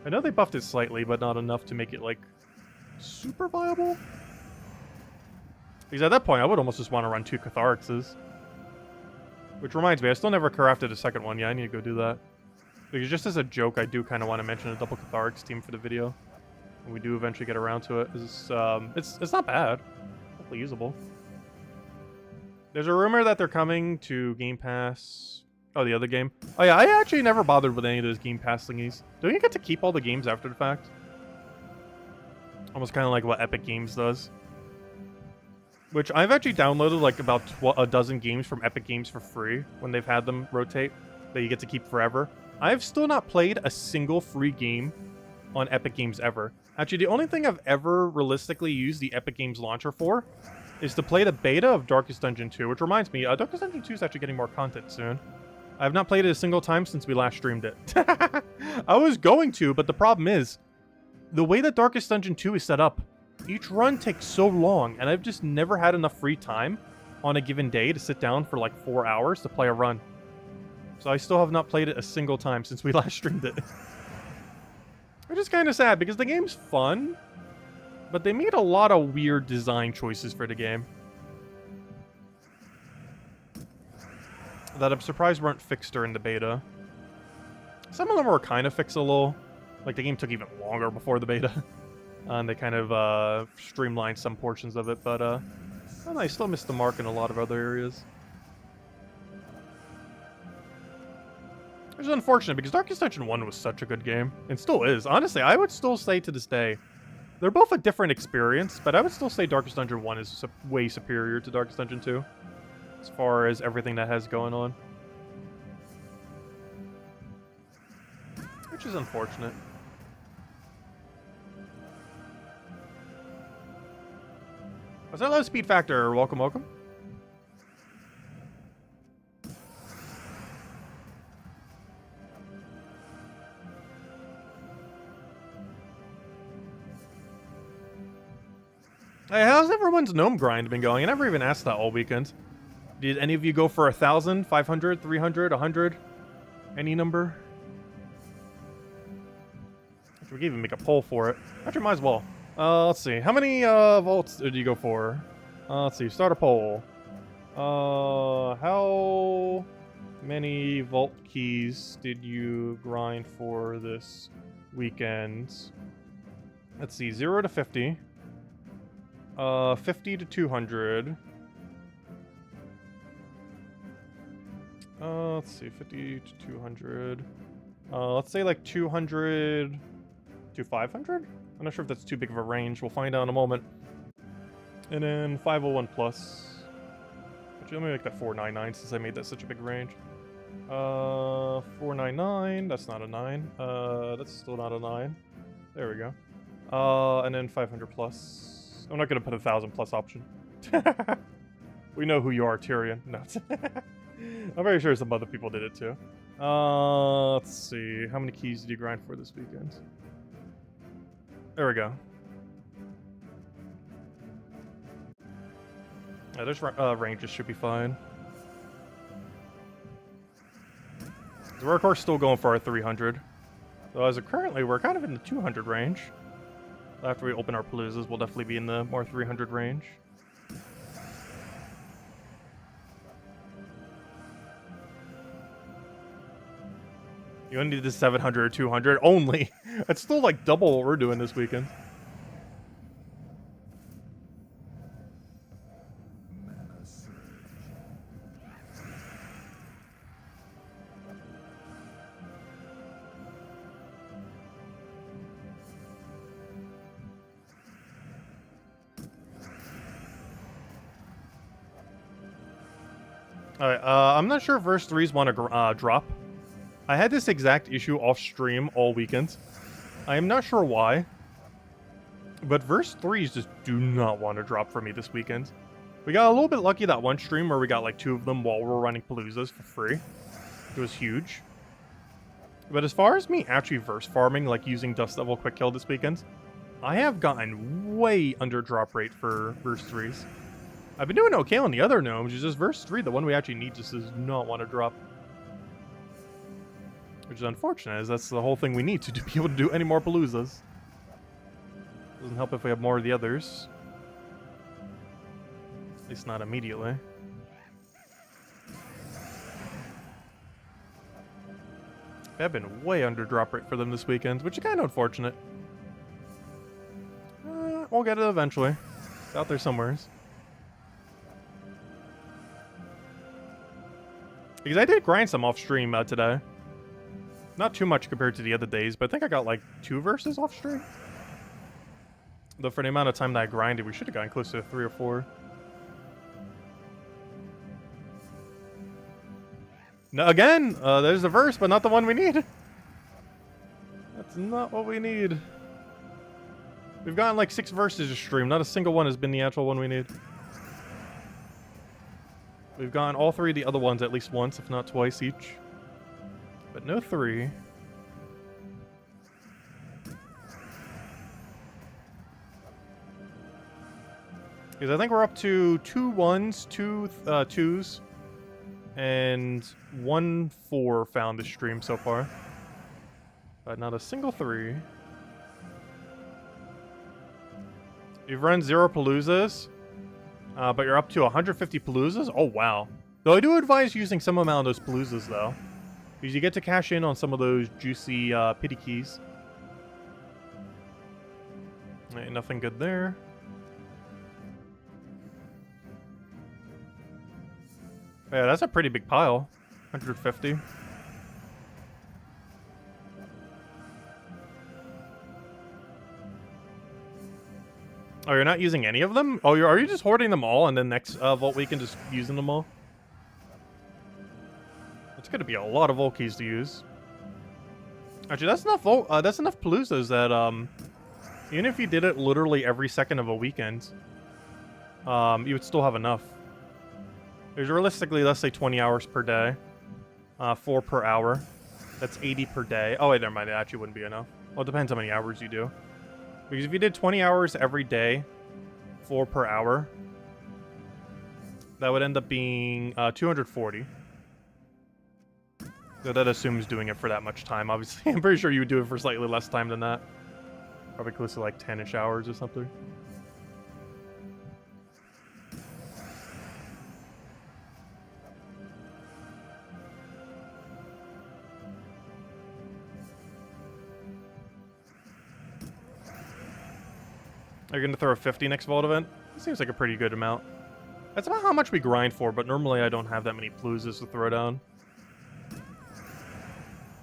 Speaker 1: I know they buffed it slightly, but not enough to make it, like, super viable. Because at that point, I would almost just want to run 2 Catharixes. Which reminds me, I still never crafted a second one. Yeah, I need to go do that. Because just as a joke, I do kind of want to mention a double Catharix team for the video. When we do eventually get around to it. It's not bad. Definitely usable. There's a rumor that they're coming to Game Pass. Oh, the other game. Oh yeah, I actually never bothered with any of those Game Pass thingies. Don't you get to keep all the games after the fact? Almost kind of like what Epic Games does. Which I've actually downloaded like about a dozen games from Epic Games for free when they've had them rotate that you get to keep forever. I've still not played a single free game on Epic Games ever. Actually, the only thing I've ever realistically used the Epic Games launcher for is to play the beta of Darkest Dungeon 2, which reminds me, Darkest Dungeon 2 is actually getting more content soon. I have not played it a single time since we last streamed it. I was going to, but the problem is, the way that Darkest Dungeon 2 is set up, each run takes so long, and I've just never had enough free time on a given day to sit down for like 4 hours to play a run. So I still have not played it a single time since we last streamed it. Which is kind of sad, because the game's fun, but they made a lot of weird design choices for the game that I'm surprised weren't fixed during the beta. Some of them were kind of fixable. Like, the game took even longer before the beta. And they kind of streamlined some portions of it, but I still missed the mark in a lot of other areas. Which is unfortunate, because Darkest Dungeon 1 was such a good game. And still is. Honestly, I would still say to this day, they're both a different experience, but I would still say Darkest Dungeon 1 is way superior to Darkest Dungeon 2. As far as everything that has going on. Which is unfortunate. Was that low speed factor? Welcome, welcome. Hey, how's everyone's gnome grind been going? I never even asked that all weekend. Did any of you go for 1,000, 500, 300, 100? Any number? We can even make a poll for it. Actually, might as well. Let's see. How many vaults did you go for? Let's see. Start a poll. How many vault keys did you grind for this weekend? Let's see. 0 to 50. 50 to 200. Let's see. 50 to 200. Let's say like 200 to 500? I'm not sure if that's too big of a range. We'll find out in a moment. And then 501 plus. Actually, let me make that 499 since I made that such a big range. 499. That's not a 9. That's still not a 9. There we go. And then 500 plus. I'm not going to put 1,000 plus option. We know who you are, Tyrion. No. I'm very sure some other people did it too. Let's see. How many keys did you grind for this weekend? There we go. Yeah, there's ranges should be fine. So we're of course still going for our 300. So as of currently, we're kind of in the 200 range. After we open our Paloozas, we'll definitely be in the more 300 range. You only need the 700 or 200 only. That's still like double what we're doing this weekend. Alright, I'm not sure if verse 3s want to drop. I had this exact issue off stream all weekend. I am not sure why. But verse 3s just do not want to drop for me this weekend. We got a little bit lucky that one stream where we got like 2 of them while we were running Paloozas for free. It was huge. But as far as me actually verse farming, like using Dust Devil Quick Kill this weekend, I have gotten way under drop rate for verse 3s. I've been doing okay on the other gnomes, it's just verse 3, the one we actually need, just does not want to drop. Which is unfortunate, as that's the whole thing we need to be able to do any more Paloozas. Doesn't help if we have more of the others. At least not immediately. I've been way under drop rate for them this weekend, which is kind of unfortunate. We'll get it eventually. It's out there somewhere. Because I did grind some off stream today. Not too much compared to the other days, but I think I got like 2 verses off stream. Though for the amount of time that I grinded, we should have gotten close to 3 or 4. No, again, there's a verse, but not the one we need. That's not what we need. We've gotten like 6 verses a stream. Not a single one has been the actual one we need. We've gotten all 3 of the other ones at least once, if not twice each. But no 3. Because I think we're up to 2 1s, 2 2s, and 1 4 found this stream so far. But not a single 3. You've run 0 Paloozas, but you're up to 150 Paloozas? Oh, wow. Though I do advise using some amount of those Paloozas, though. Because you get to cash in on some of those juicy pity keys. Ain't nothing good there. Yeah, that's a pretty big pile. 150. Oh, you're not using any of them? Oh, are you just hoarding them all and then next Vault Weekend just using them all? That's gonna be a lot of Vault keys to use. Actually, that's enough that's enough Paloozas that even if you did it literally every second of a weekend, you would still have enough. There's realistically, let's say 20 hours per day. 4 per hour. That's 80 per day. Oh wait, never mind, it actually wouldn't be enough. Well, it depends how many hours you do. Because if you did 20 hours every day, 4 per hour, that would end up being 240. So that assumes doing it for that much time, obviously. I'm pretty sure you would do it for slightly less time than that. Probably close to like 10-ish hours or something. Are you going to throw a 50 next Vault event? It seems like a pretty good amount. That's about how much we grind for, but normally I don't have that many Paloozas to throw down.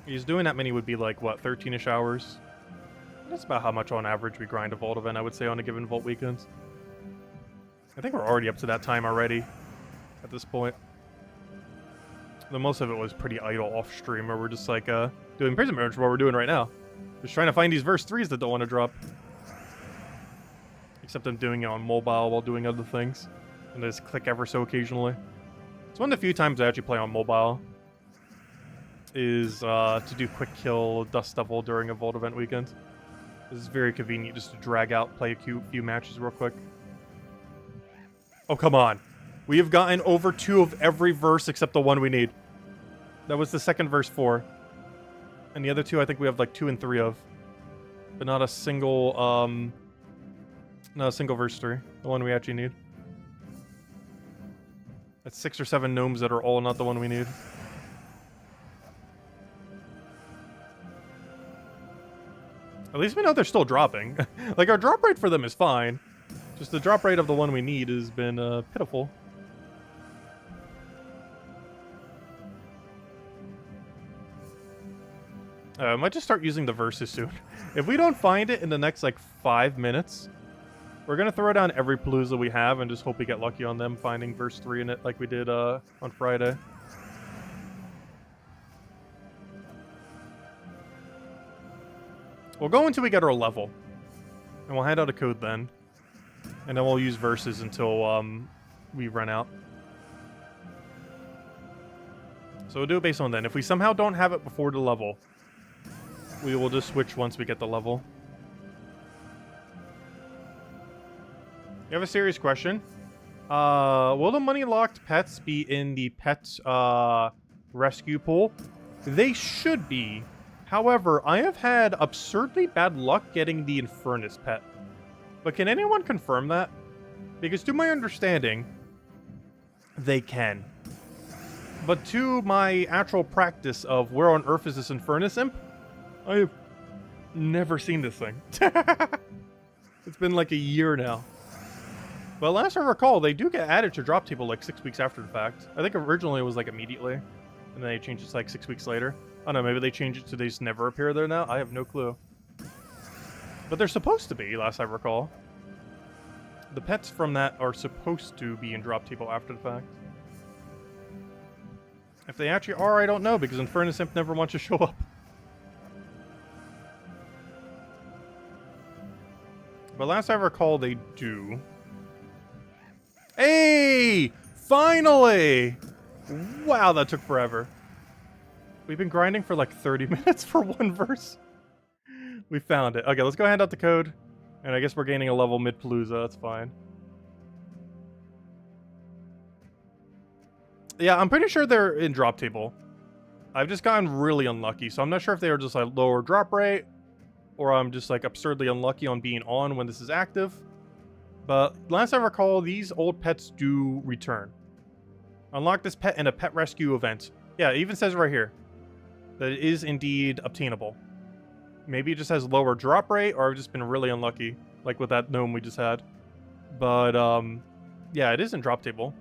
Speaker 1: He's doing that many would be like, what, 13-ish hours? That's about how much on average we grind a Vault event, I would say, on a given Vault weekend. I think we're already up to that time already at this point. Though most of it was pretty idle off-stream, where we're just like doing prison merge, what we're doing right now. Just trying to find these verse 3s that don't want to drop. Except I'm doing it on mobile while doing other things. And I just click ever so occasionally. It's one of the few times I actually play on mobile. Is to do quick kill Dust Devil during a Vault event weekend. This is very convenient just to drag out, play a few matches real quick. Oh, come on. We have gotten over 2 of every verse except the one we need. That was the second verse 4. And the other 2 I think we have like 2 and 3 of. But not a single, not a single verse 3. The one we actually need. That's 6 or 7 gnomes that are all not the one we need. At least we know they're still dropping. Like, our drop rate for them is fine. Just the drop rate of the one we need has been pitiful. I might just start using the verses soon. If we don't find it in the next, like, 5 minutes, we're going to throw down every Palooza we have and just hope we get lucky on them finding verse 3 in it like we did on Friday. We'll go until we get our level. And we'll hand out a code then. And then we'll use verses until we run out. So we'll do it based on then. If we somehow don't have it before the level, we will just switch once we get the level. have a serious question. Will the money-locked pets be in the pet rescue pool? They should be. However, I have had absurdly bad luck getting the Infernus pet. But can anyone confirm that? Because to my understanding, they can. But to my actual practice of where on earth is this Infernus imp, I have never seen this thing. It's been like a year now. But last I recall, they do get added to drop table like 6 weeks after the fact. I think originally it was like immediately, and then they changed it to like 6 weeks later. I don't know, maybe they changed it to they just never appear there now? I have no clue. But they're supposed to be, last I recall. The pets from that are supposed to be in drop table after the fact. If they actually are, I don't know, because Infernus Imp never wants to show up. But last I recall, they do. Hey! Finally! Wow, that took forever. We've been grinding for like 30 minutes for one verse. We found it. Okay, let's go hand out the code. And I guess we're gaining a level mid-Palooza. That's fine. Yeah, I'm pretty sure they're in drop table. I've just gotten really unlucky, so I'm not sure if they are just like lower drop rate, or I'm just like absurdly unlucky on being on when this is active. But last I recall, these old pets do return. Unlock this pet in a pet rescue event. Yeah, it even says right here that it is indeed obtainable. Maybe it just has lower drop rate, or I've just been really unlucky, like with that gnome we just had. But, yeah, it is in drop table.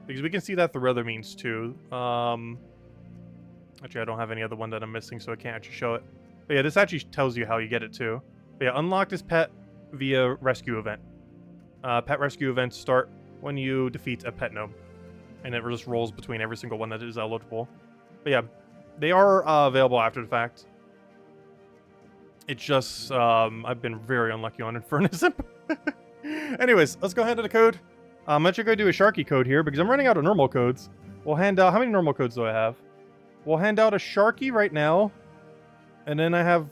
Speaker 1: Because we can see that through other means, too. Actually, I don't have any other one that I'm missing, so I can't actually show it. But yeah, this actually tells you how you get it, too. But yeah, unlock this pet via rescue event. Pet rescue events start when you defeat a pet gnome. And it just rolls between every single one that is eligible. But yeah, they are available after the fact. It's just, I've been very unlucky on Infernus Imp. Anyways, let's go hand out the code. I'm actually going to do a Sharky code here because I'm running out of normal codes. We'll hand out, how many normal codes do I have? We'll hand out a Sharky right now. And then I have,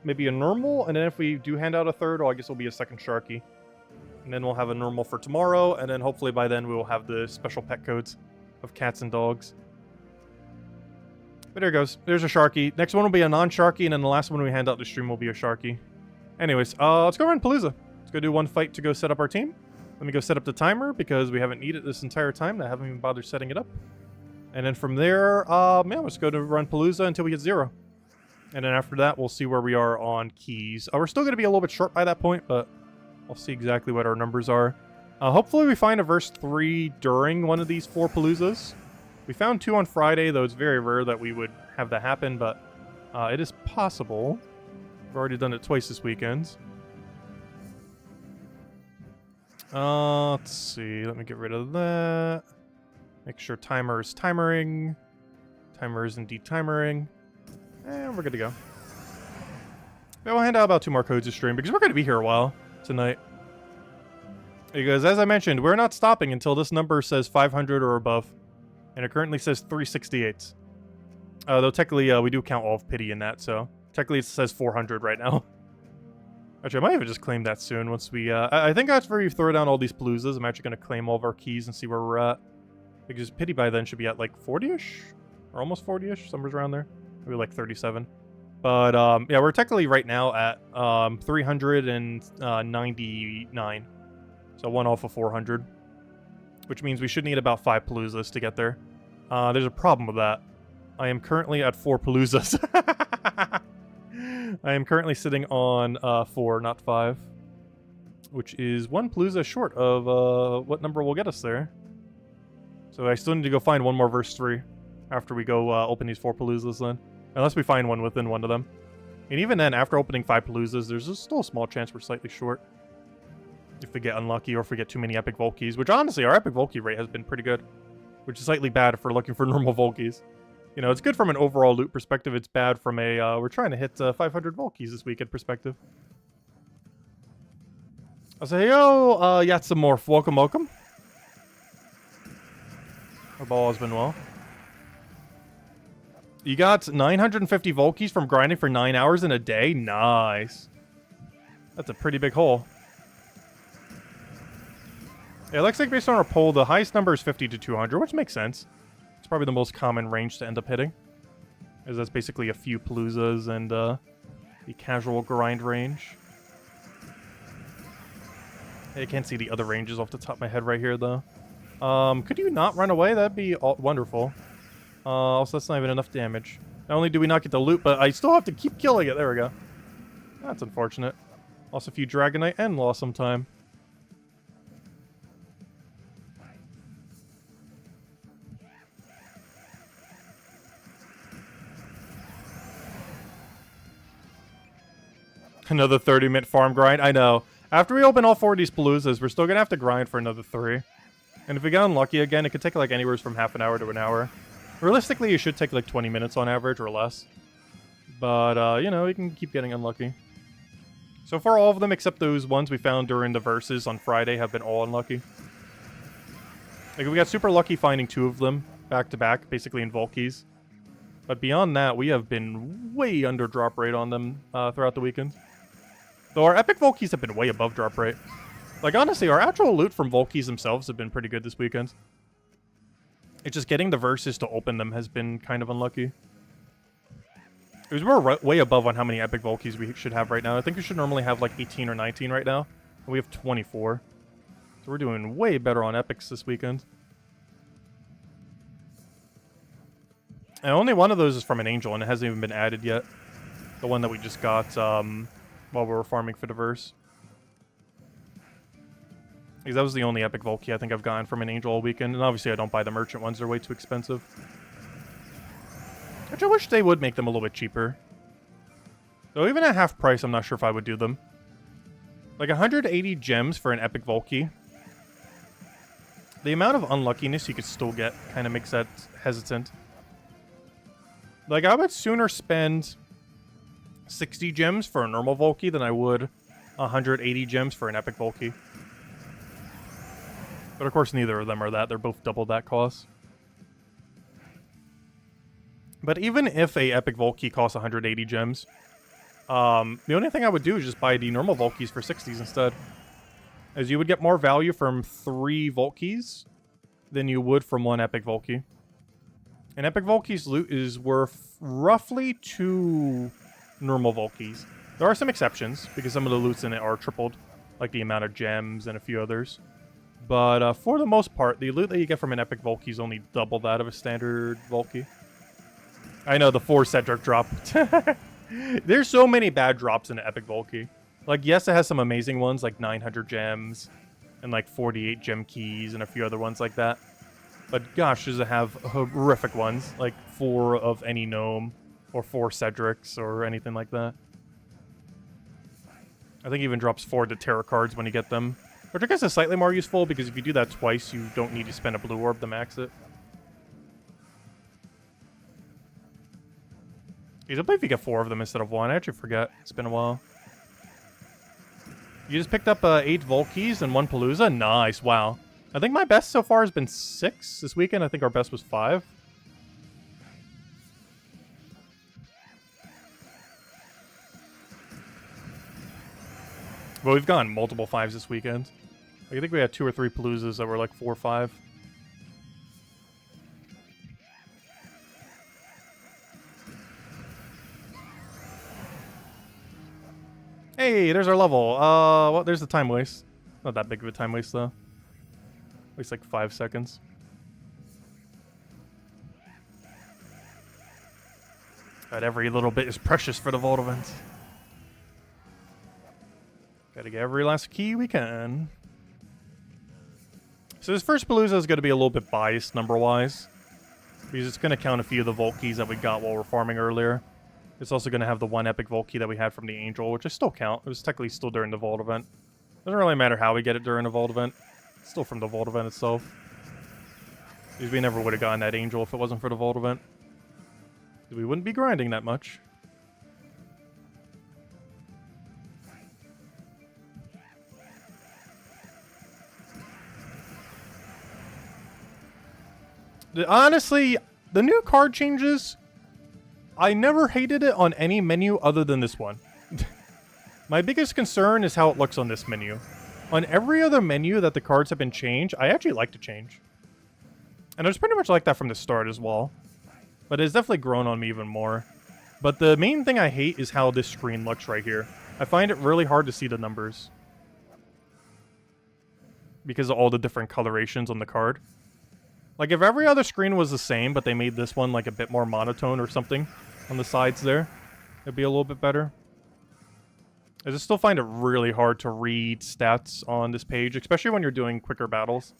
Speaker 1: maybe a normal. And then if we do hand out a third, well, I guess it'll be a second Sharky. And then we'll have a normal for tomorrow. And then hopefully by then we will have the special pet codes of cats and dogs. But there it goes. There's a Sharky. Next one will be a non-Sharky, and then the last one we hand out the stream will be a Sharky. Anyways, let's go run Palooza. Let's go do one fight to go set up our team. Let me go set up the timer, because we haven't needed this entire time. I haven't even bothered setting it up. And then from there, yeah, let's go to run Palooza until we get 0. And then after that, we'll see where we are on keys. We're still going to be a little bit short by that point, but I'll see exactly what our numbers are. Hopefully we find a verse 3 during one of these 4 Paloozas. We found 2 on Friday, though it's very rare that we would have that happen, but it is possible. We've already done it twice this weekend. Let's see. Let me get rid of that. Make sure timer is timering. Timer is indeed timering. And we're good to go. Yeah, we'll hand out about 2 more codes to stream, because we're going to be here a while tonight. Because, as I mentioned, we're not stopping until this number says 500 or above. And it currently says 368. Though technically, we do count all of pity in that, so technically it says 400 right now. Actually, I might even just claim that soon once we, I think after we throw down all these Paloozas, I'm actually going to claim all of our keys and see where we're at. Because pity by then should be at like 40-ish? Or almost 40-ish, somewhere around there. Maybe like 37. But, yeah, we're technically right now at 399. So 1 off of 400. Which means we should need about 5 Paloozas to get there. There's a problem with that. I am currently at 4 Paloozas. I am currently sitting on 4, not 5. Which is 1 Palooza short of what number will get us there. So I still need to go find 1 more verse 3 after we go open these 4 Paloozas then. Unless we find one within one of them. And even then, after opening 5 Paloozas, there's still a small chance we're slightly short. If we get unlucky or if we get too many epic Volkeys. Which honestly, our epic Volkey rate has been pretty good. Which is slightly bad if we're looking for normal Volkeys. You know, it's good from an overall loot perspective. It's bad from a, we're trying to hit 500 Volkeys this weekend perspective. I'll say, yo, Yatsamorph, welcome, welcome. Our ball has been well. You got 950 Volkeys from grinding for 9 hours in a day? Nice. That's a pretty big hole. It looks like based on our poll, the highest number is 50 to 200, which makes sense. It's probably the most common range to end up hitting. As that's basically a few Paloozas and the casual grind range. I can't see the other ranges off the top of my head right here, though. Could you not run away? That'd be wonderful. Also, that's not even enough damage. Not only do we not get the loot, but I still have to keep killing it. There we go. That's unfortunate. Lost a few Dragonite and lost some time. Another 30-minute farm grind? I know. After we open all 4 of these Paloozas, we're still going to have to grind for another 3. And if we get unlucky again, it could take like anywhere from half an hour to an hour. Realistically, it should take like 20 minutes on average or less. But, you know, we can keep getting unlucky. So far, all of them except those ones we found during the verses on Friday have been all unlucky. Like, we got super lucky finding 2 of them back-to-back, basically in Volkies. But beyond that, we have been way under drop rate on them throughout the weekend. Though our epic Volkies have been way above drop rate. Like, honestly, our actual loot from Volkies themselves have been pretty good this weekend. It's just getting the verses to open them has been kind of unlucky. Because we're way above on how many epic Volkies we should have right now. I think we should normally have like 18 or 19 right now. And we have 24. So we're doing way better on epics this weekend. And only one of those is from an angel, and it hasn't even been added yet. The one that we just got while we were farming for the verse. Because that was the only epic Volky I think I've gotten from an angel all weekend. And obviously I don't buy the merchant ones, they're way too expensive. Which I wish they would make them a little bit cheaper. Though even at half price, I'm not sure if I would do them. Like 180 gems for an epic Volky. The amount of unluckiness you could still get kind of makes that hesitant. Like, I would sooner spend 60 gems for a normal Volky than I would 180 gems for an epic Volky. But of course, neither of them are that. They're both double that cost. But even if a epic Volky costs 180 gems, the only thing I would do is just buy the normal Volkies for 60s instead. As you would get more value from 3 Volkies than you would from 1 epic Volky. An epic Volky's loot is worth roughly 2 normal Volkies. There are some exceptions, because some of the loots in it are tripled, like the amount of gems and a few others. But for the most part, the loot that you get from an epic Volky is only double that of a standard Volky. I know, the 4 Cedric drop. There's so many bad drops in an epic Volky. Like, yes, it has some amazing ones, like 900 gems, and like 48 gem keys, and a few other ones like that. But gosh, does it have horrific ones, like 4 of any gnome, or 4 Cedrics, or anything like that. I think it even drops 4 to Terra cards when you get them. Which I guess is slightly more useful, because if you do that twice, you don't need to spend a blue orb to max it. I believe you get 4 of them instead of 1. I actually forget. It's been a while. You just picked up 8 Volkies and 1 Palooza? Nice, wow. I think my best so far has been 6 this weekend. I think our best was 5. But we've gotten multiple 5s this weekend. I think we had 2 or 3 Paloozas that were like 4 or 5. Hey, there's our level. Well, there's the time waste. Not that big of a time waste, though. At least like 5 seconds. But every little bit is precious for the Vault event. Gotta get every last key we can. So this first Palooza is going to be a little bit biased number-wise. Because it's going to count a few of the Volkies that we got while we were farming earlier. It's also going to have the 1 epic Volky that we had from the Angel, which I still count. It was technically still during the Vault event. Doesn't really matter how we get it during the Vault event. It's still from the Vault event itself. Because we never would have gotten that Angel if it wasn't for the Vault event. Because we wouldn't be grinding that much. Honestly, the new card changes, I never hated it on any menu other than this one. My biggest concern is how it looks on this menu. On every other menu that the cards have been changed, I actually like to change. And it was pretty much like that from the start as well. But it's definitely grown on me even more. But the main thing I hate is how this screen looks right here. I find it really hard to see the numbers. Because of all the different colorations on the card. Like, if every other screen was the same, but they made this one, like, a bit more monotone or something on the sides there, it'd be a little bit better. I just still find it really hard to read stats on this page, especially when you're doing quicker battles.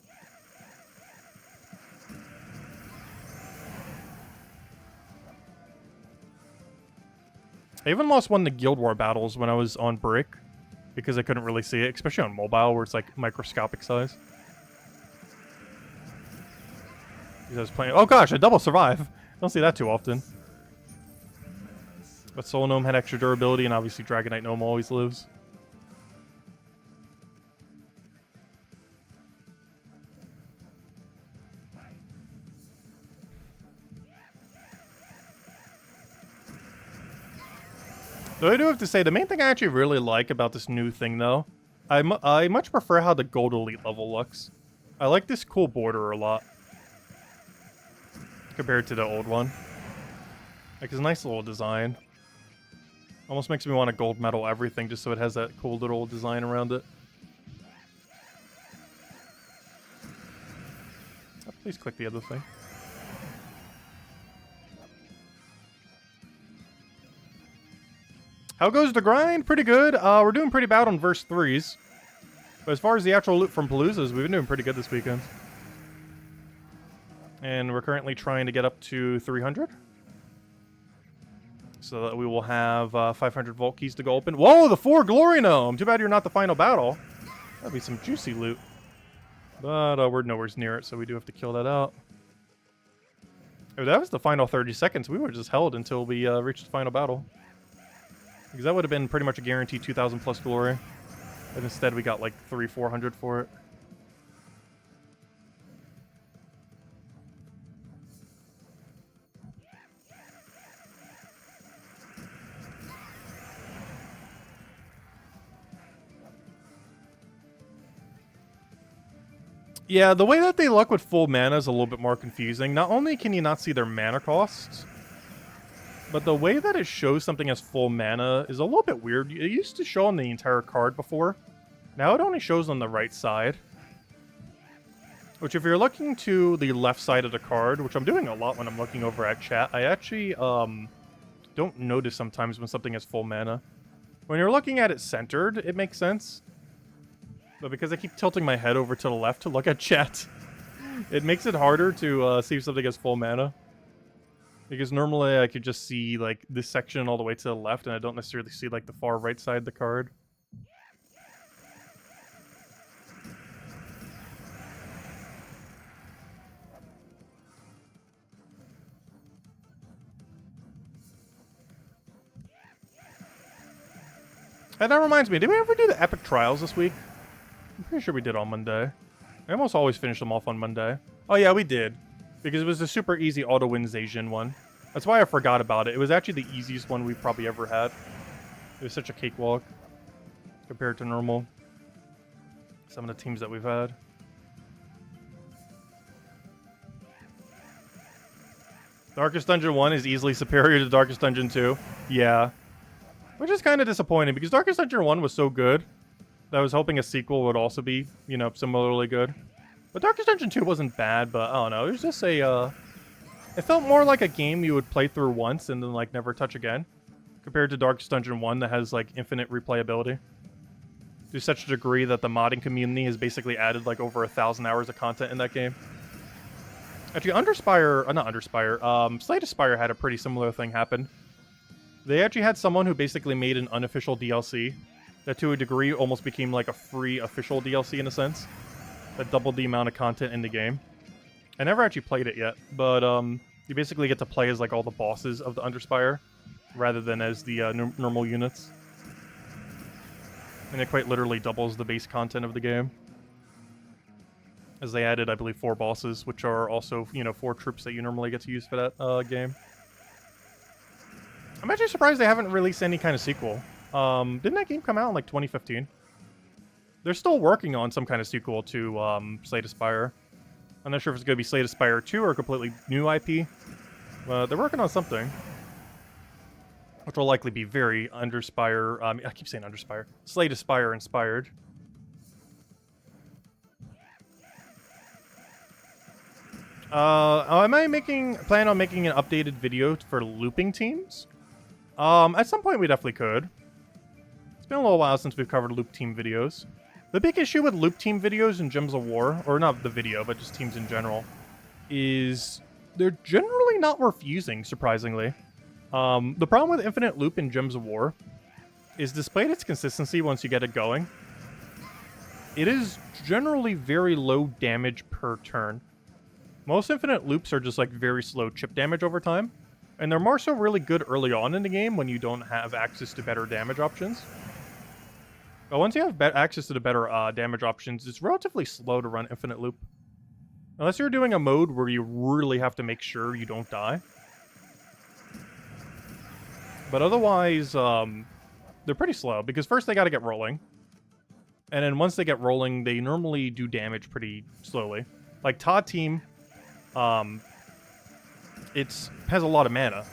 Speaker 1: I even lost one of the Guild War battles when I was on break, because I couldn't really see it, especially on mobile, where it's, like, microscopic size. Because I was playing... Oh gosh, I double survive! I don't see that too often. But Soul Gnome had extra durability, and obviously Dragonite Gnome always lives. Though I do have to say, the main thing I actually really like about this new thing, though, I much prefer how the Gold Elite level looks. I like this cool border a lot. Compared to the old one. Like, it's a nice little design. Almost makes me want to gold medal everything just so it has that cool little design around it. Oh, please click the other thing. How goes the grind? Pretty good. We're doing pretty bad on verse 3s. But as far as the actual loot from Paloozas, we've been doing pretty good this weekend. And we're currently trying to get up to 300. So that we will have 500 vault keys to go open. Whoa, the 4 Glory Gnome! Too bad you're not the final battle. That'd be some juicy loot. But we're nowhere near it, so we do have to kill that out. If that was the final 30 seconds, we would have just held until we reached the final battle. Because that would have been pretty much a guaranteed 2,000 plus glory. And instead we got like 300-400 for it. Yeah, the way that they look with full mana is a little bit more confusing. Not only can you not see their mana costs, but the way that it shows something as full mana is a little bit weird. It used to show on the entire card before. Now it only shows on the right side. Which, if you're looking to the left side of the card, which I'm doing a lot when I'm looking over at chat, I actually don't notice sometimes when something has full mana. When you're looking at it centered, it makes sense. But because I keep tilting my head over to the left to look at chat, it makes it harder to see if something has full mana. Because normally I could just see like this section all the way to the left, and I don't necessarily see like the far right side of the card. And that reminds me, did we ever do the epic trials this week? I'm pretty sure we did on Monday. I almost always finish them off on Monday. Oh yeah, we did. Because it was a super easy auto-win Zacian one. That's why I forgot about it. It was actually the easiest one we've probably ever had. It was such a cakewalk. Compared to normal. Some of the teams that we've had. Darkest Dungeon 1 is easily superior to Darkest Dungeon 2. Yeah. Which is kind of disappointing, because Darkest Dungeon 1 was so good that I was hoping a sequel would also be, you know, similarly good. But Darkest Dungeon 2 wasn't bad, but I don't know. It was just a, it felt more like a game you would play through once and then, like, never touch again. Compared to Darkest Dungeon 1 that has, like, infinite replayability. To such a degree that the modding community has basically added, like, over 1,000 hours of content in that game. Actually, Underspire, not Underspire, Slay the Spire had a pretty similar thing happen. They actually had someone who basically made an unofficial DLC that to a degree almost became like a free official DLC in a sense. That doubled the amount of content in the game. I never actually played it yet, but you basically get to play as like all the bosses of the Underspire rather than as the normal units. And it quite literally doubles the base content of the game. As they added, I believe, 4 bosses, which are also, you know, 4 troops that you normally get to use for that game. I'm actually surprised they haven't released any kind of sequel. Didn't that game come out in like 2015? They're still working on some kind of sequel to Slay Spire. I'm not sure if it's going to be Slay Spire 2 or a completely new IP. But they're working on something. Which will likely be very Underspire... I keep saying Underspire. Slay Spire inspired. Am I plan on making an updated video for looping teams? At some point we definitely could. It's been a little while since we've covered loop team videos. The big issue with loop team videos in Gems of War, or not the video, but just teams in general, is they're generally not worth using, surprisingly. The problem with Infinite Loop in Gems of War is, despite its consistency once you get it going, it is generally very low damage per turn. Most Infinite Loops are just like very slow chip damage over time, and they're more so really good early on in the game when you don't have access to better damage options. But once you have access to the better damage options, it's relatively slow to run Infinite Loop. Unless you're doing a mode where you really have to make sure you don't die. But otherwise, they're pretty slow, because first they gotta get rolling. And then once they get rolling, they normally do damage pretty slowly. Like Todd Team, it has a lot of mana.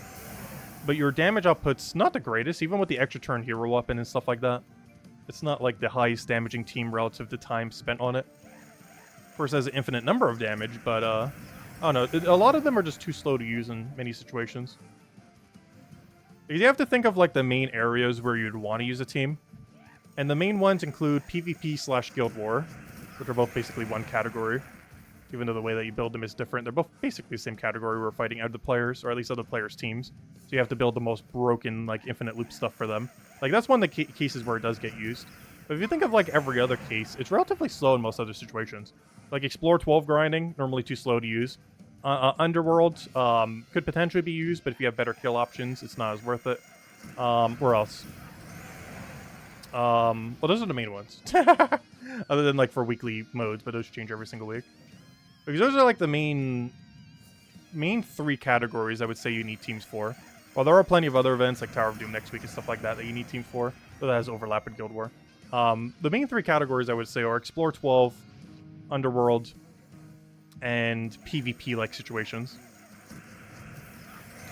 Speaker 1: But your damage output's not the greatest, even with the extra turn hero weapon and stuff like that. It's not like the highest damaging team relative to time spent on it. Of course, it has an infinite number of damage, but, I don't know. A lot of them are just too slow to use in many situations. You have to think of, like, the main areas where you'd want to use a team. And the main ones include PvP/Guild War, which are both basically one category. Even though the way that you build them is different, they're both basically the same category. We're fighting other players, or at least other players' teams. So you have to build the most broken, like, infinite loop stuff for them. Like, that's one of the cases where it does get used. But if you think of, like, every other case, it's relatively slow in most other situations. Like, Explore 12 grinding, normally too slow to use. Underworld could potentially be used, but if you have better kill options, it's not as worth it. Where else? Well, those are the main ones. Other than, like, for weekly modes, but those change every single week. Because those are, like, the main three categories I would say you need teams for. While there are plenty of other events, like Tower of Doom next week and stuff like that, that you need teams for, but that has overlap with Guild War. The main three categories I would say are Explore 12, Underworld, and PvP-like situations.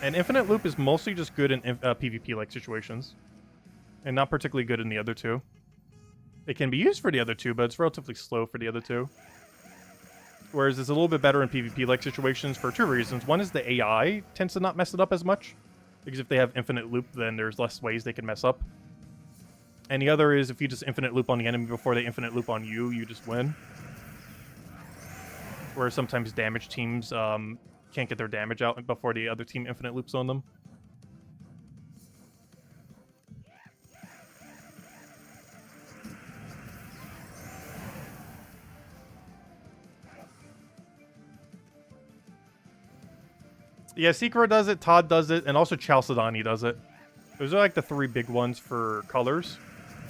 Speaker 1: And Infinite Loop is mostly just good in PvP-like situations, and not particularly good in the other two. It can be used for the other two, but it's relatively slow for the other two. Whereas it's a little bit better in PvP-like situations for two reasons. One is the AI tends to not mess it up as much, because if they have Infinite Loop, then there's less ways they can mess up. And the other is if you just Infinite Loop on the enemy before they Infinite Loop on you, you just win. Whereas sometimes damage teams can't get their damage out before the other team Infinite Loops on them. Yeah, Secret does it, Todd does it, and also Chalcedony does it. Those are like the three big ones for colors.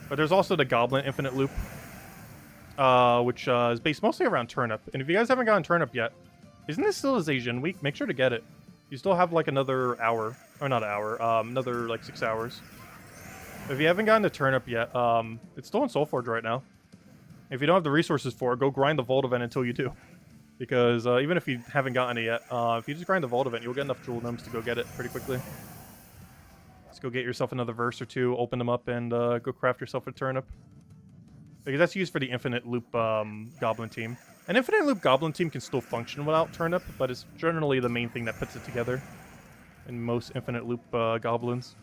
Speaker 1: But there's also the Goblin Infinite Loop, which is based mostly around Turnip. And if you guys haven't gotten Turnip yet, isn't this still a Zhejian week? Make sure to get it. You still have like another hour, or not an hour, another like 6 hours. If you haven't gotten the Turnip yet, it's still in Soulforge right now. If you don't have the resources for it, go grind the Vault event until you do. Because even if you haven't gotten it yet, if you just grind the Vault event, you'll get enough Jewel Gnomes to go get it pretty quickly. Just go get yourself another verse or two, open them up, and go craft yourself a Turnip. Because that's used for the Infinite Loop Goblin team. An Infinite Loop Goblin team can still function without Turnip, but it's generally the main thing that puts it together in most Infinite Loop Goblins.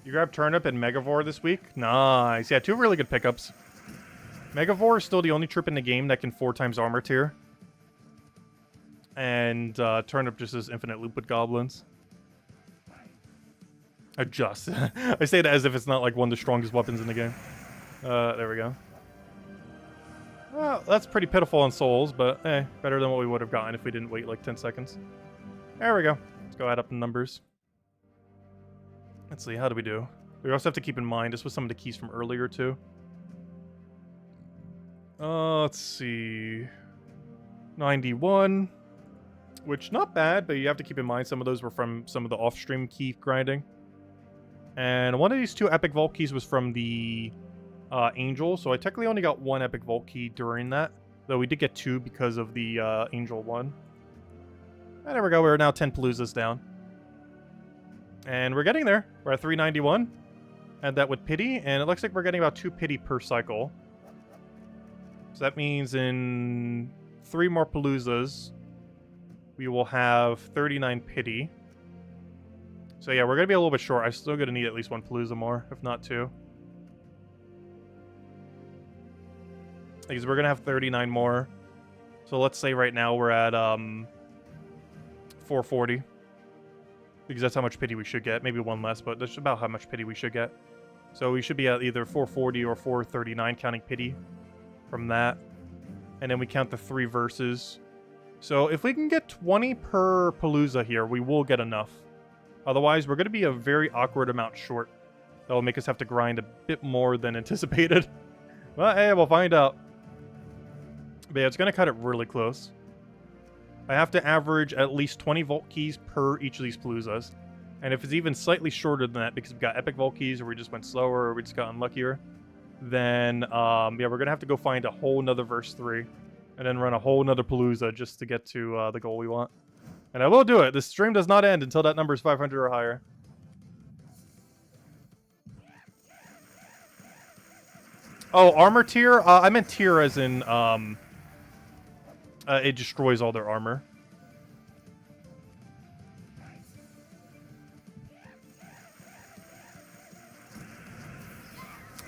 Speaker 1: You grabbed Turnip and Megavore this week? Nice. Yeah, two really good pickups. Megavore is still the only troop in the game that can 4 times armor tier. And Turnip just is infinite loop with goblins. Adjust. I say that as if it's not like one of the strongest weapons in the game. There we go. Well, that's pretty pitiful on souls, but better than what we would have gotten if we didn't wait like 10 seconds. There we go. Let's go add up the numbers. Let's see, how do we do? We also have to keep in mind, this was some of the keys from earlier too. Let's see. 91. Which, not bad, but you have to keep in mind some of those were from some of the off-stream key grinding. And one of these 2 epic vault keys was from the angel, so I technically only got 1 epic vault key during that. Though we did get 2 because of the angel one. And there we go, we're now 10 Paloozas down. And we're getting there. We're at 391. Add that with pity, and it looks like we're getting about 2 pity per cycle. So that means in 3 more Paloozas, we will have 39 pity. So yeah, we're going to be a little bit short. I'm still going to need at least 1 Palooza more, if not 2. Because we're going to have 39 more. So let's say right now we're at 440. Because that's how much pity we should get. Maybe 1 less, but that's about how much pity we should get. So we should be at either 440 or 439 counting pity from that. And then we count the 3 verses. So if we can get 20 per Palooza here, we will get enough. Otherwise, we're going to be a very awkward amount short. That will make us have to grind a bit more than anticipated. Well, hey, we'll find out. But yeah, it's going to cut it really close. I have to average at least 20 vault keys per each of these Paloozas. And if it's even slightly shorter than that, because we've got epic vault keys, or we just went slower, or we just got unluckier, then, yeah, we're going to have to go find a whole nother verse 3. And then run a whole nother Palooza just to get to the goal we want. And I will do it. This stream does not end until that number is 500 or higher. Oh, armor tier? I meant tier as in, it destroys all their armor.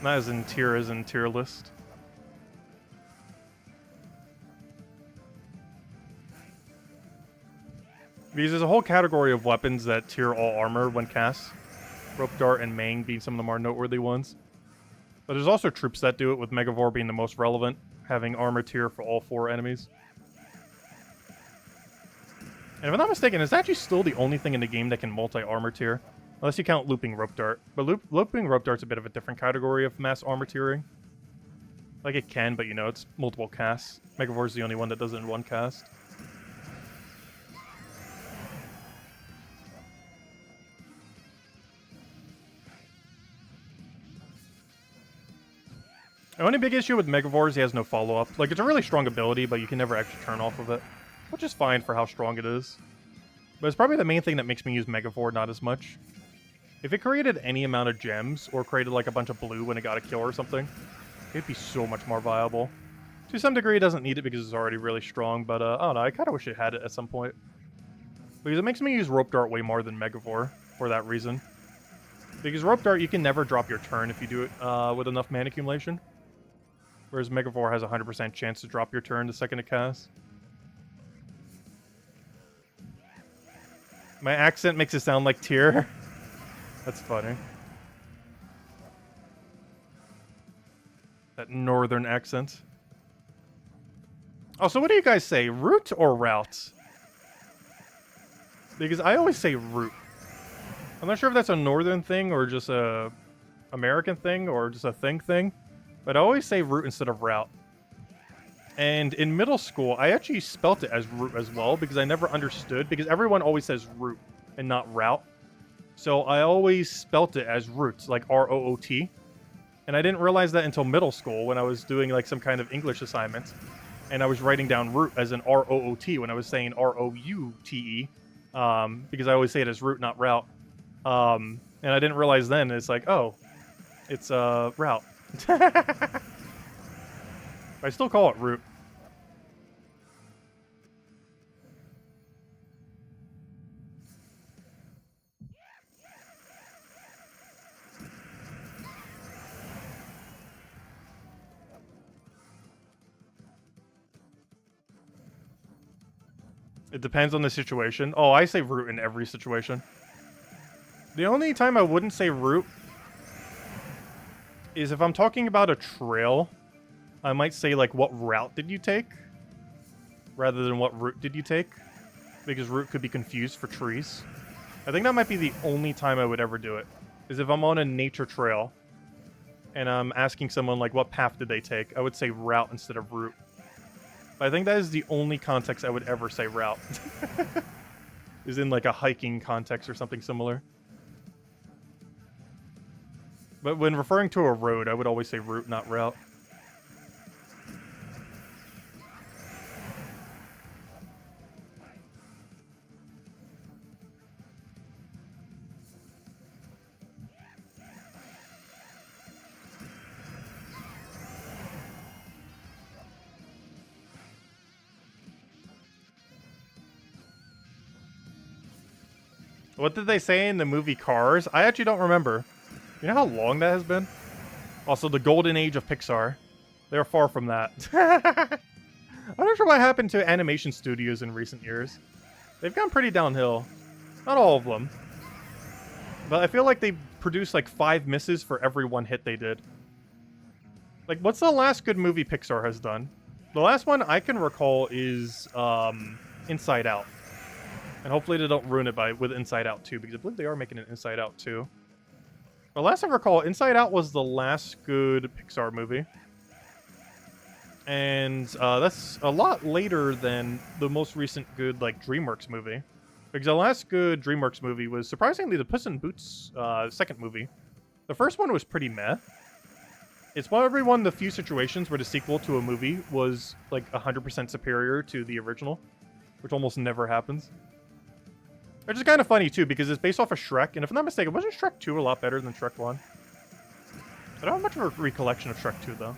Speaker 1: Not as in tier list. Because there's a whole category of weapons that tier all armor when cast. Rope Dart and Mang being some of the more noteworthy ones. But there's also troops that do it, with Megavore being the most relevant, having armor tier for all 4 enemies. And if I'm not mistaken, it's actually still the only thing in the game that can multi-armor tier. Unless you count looping Rope Dart. But looping Rope Dart's a bit of a different category of mass armor tiering. Like it can, but you know, it's multiple casts. Megavore's the only one that does it in 1 cast. The only big issue with Megavore is he has no follow-up. Like, it's a really strong ability, but you can never actually turn off of it. Which is fine for how strong it is. But it's probably the main thing that makes me use Megavore not as much. If it created any amount of gems, or created like a bunch of blue when it got a kill or something, it'd be so much more viable. To some degree, it doesn't need it because it's already really strong, but I don't know, I kind of wish it had it at some point. Because it makes me use Rope Dart way more than Megavore, for that reason. Because Rope Dart, you can never drop your turn if you do it with enough mana accumulation. Whereas Megavore has a 100% chance to drop your turn the second it casts. My accent makes it sound like tier. That's funny. That northern accent. Oh, so what do you guys say? Route or route? Because I always say route. I'm not sure if that's a northern thing or just a American thing or just a thing. But I always say route instead of route. And in middle school, I actually spelt it as route as well because I never understood. Because everyone always says route and not route. So I always spelt it as route, like R-O-O-T. And I didn't realize that until middle school when I was doing like some kind of English assignment. And I was writing down route as an R-O-O-T when I was saying R-O-U-T-E. Because I always say it as route, not route. And I didn't realize then, it's like, oh, it's route. I still call it route. It depends on the situation. Oh, I say route in every situation. The only time I wouldn't say route is if I'm talking about a trail. I might say, like, what route did you take? Rather than what route did you take? Because route could be confused for trees. I think that might be the only time I would ever do it. Is if I'm on a nature trail. and I'm asking someone, like, what path did they take, I would say route instead of route. But I think that is the only context I would ever say route. Is in, like, a hiking context or something similar. But when referring to a road, I would always say route, not route. What did they say in the movie Cars? I actually don't remember. You know how long that has been? Also, the golden age of Pixar. They're far from that. I'm not sure what happened to animation studios in recent years. They've gone pretty downhill. Not all of them. But I feel like they produced like 5 misses for every 1 hit they did. Like, what's the last good movie Pixar has done? The last one I can recall is Inside Out. And hopefully they don't ruin it with Inside Out 2, because I believe they are making an Inside Out 2. But last I recall, Inside Out was the last good Pixar movie. And that's a lot later than the most recent good, like, DreamWorks movie. Because the last good DreamWorks movie was, surprisingly, the Puss in Boots second movie. The first one was pretty meh. It's probably one of the few situations where the sequel to a movie was, like, 100% superior to the original. Which almost never happens. Which is kind of funny, too, because it's based off of Shrek. And if I'm not mistaken, wasn't Shrek 2 a lot better than Shrek 1? I don't have much of a recollection of Shrek 2, though.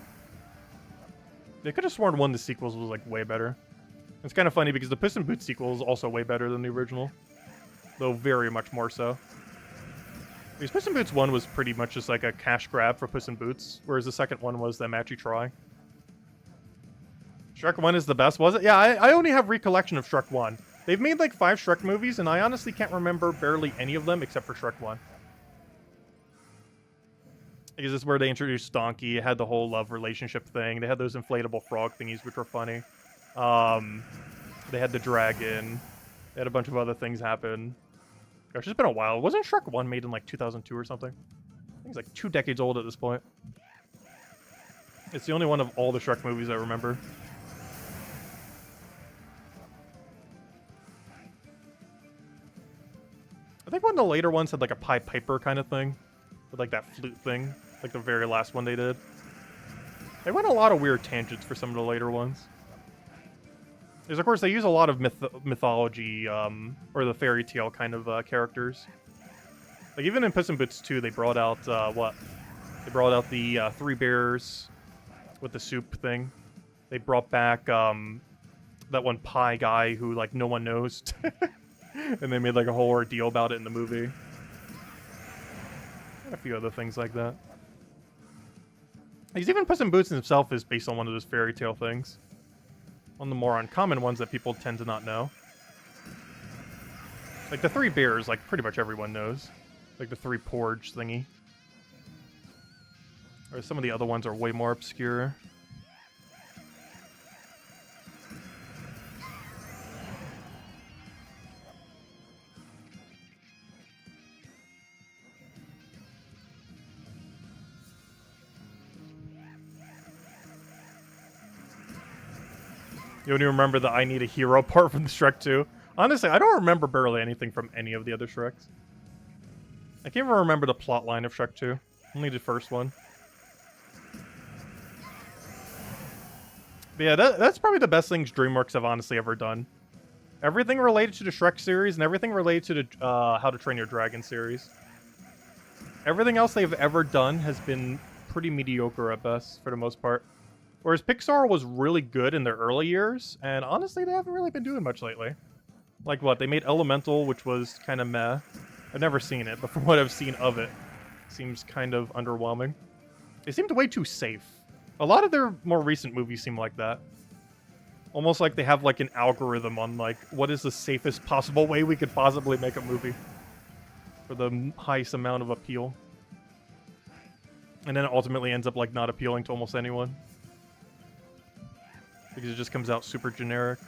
Speaker 1: They could have sworn one of the sequels was, like, way better. It's kind of funny because the Puss in Boots sequel is also way better than the original. Though very much more so. Because Puss in Boots 1 was pretty much just like a cash grab for Puss in Boots, whereas the second one was them actually trying. Shrek 1 is the best, was it? Yeah, I only have recollection of Shrek 1. They've made like 5 Shrek movies, and I honestly can't remember barely any of them except for Shrek 1. Because this is where they introduced Donkey, it had the whole love relationship thing, they had those inflatable frog thingies, which were funny. They had the dragon, they had a bunch of other things happen. Gosh, it's been a while. Wasn't Shrek 1 made in like 2002 or something? I think it's like 2 decades old at this point. It's the only one of all the Shrek movies I remember. I think one of the later ones had like a Pied Piper kind of thing. With like that flute thing. Like the very last one they did. They went a lot of weird tangents for some of the later ones. Because of course they use a lot of mythology, or the fairy tale kind of characters. Like even in Puss in Boots 2 they brought out, what? They brought out the 3 bears with the soup thing. They brought back, that one pie guy who like no one knows. And they made like a whole ordeal about it in the movie. And a few other things like that. Because even Puss in Boots himself is based on one of those fairy tale things. One of the more uncommon ones that people tend to not know. Like the 3 bears, like pretty much everyone knows. Like the 3 porridge thingy. Or some of the other ones are way more obscure. You only remember the I need a hero part from the Shrek 2? Honestly, I don't remember barely anything from any of the other Shreks. I can't even remember the plot line of Shrek 2. Only the first one. But yeah, that's probably the best things DreamWorks have honestly ever done. Everything related to the Shrek series and everything related to the How to Train Your Dragon series. Everything else they've ever done has been pretty mediocre at best, for the most part. Whereas Pixar was really good in their early years, and honestly, they haven't really been doing much lately. Like what? They made Elemental, which was kind of meh. I've never seen it, but from what I've seen of it, seems kind of underwhelming. They seemed way too safe. A lot of their more recent movies seem like that. Almost like they have like an algorithm on like, what is the safest possible way we could possibly make a movie? For the highest amount of appeal. And then it ultimately ends up like not appealing to almost anyone. Because it just comes out super generic.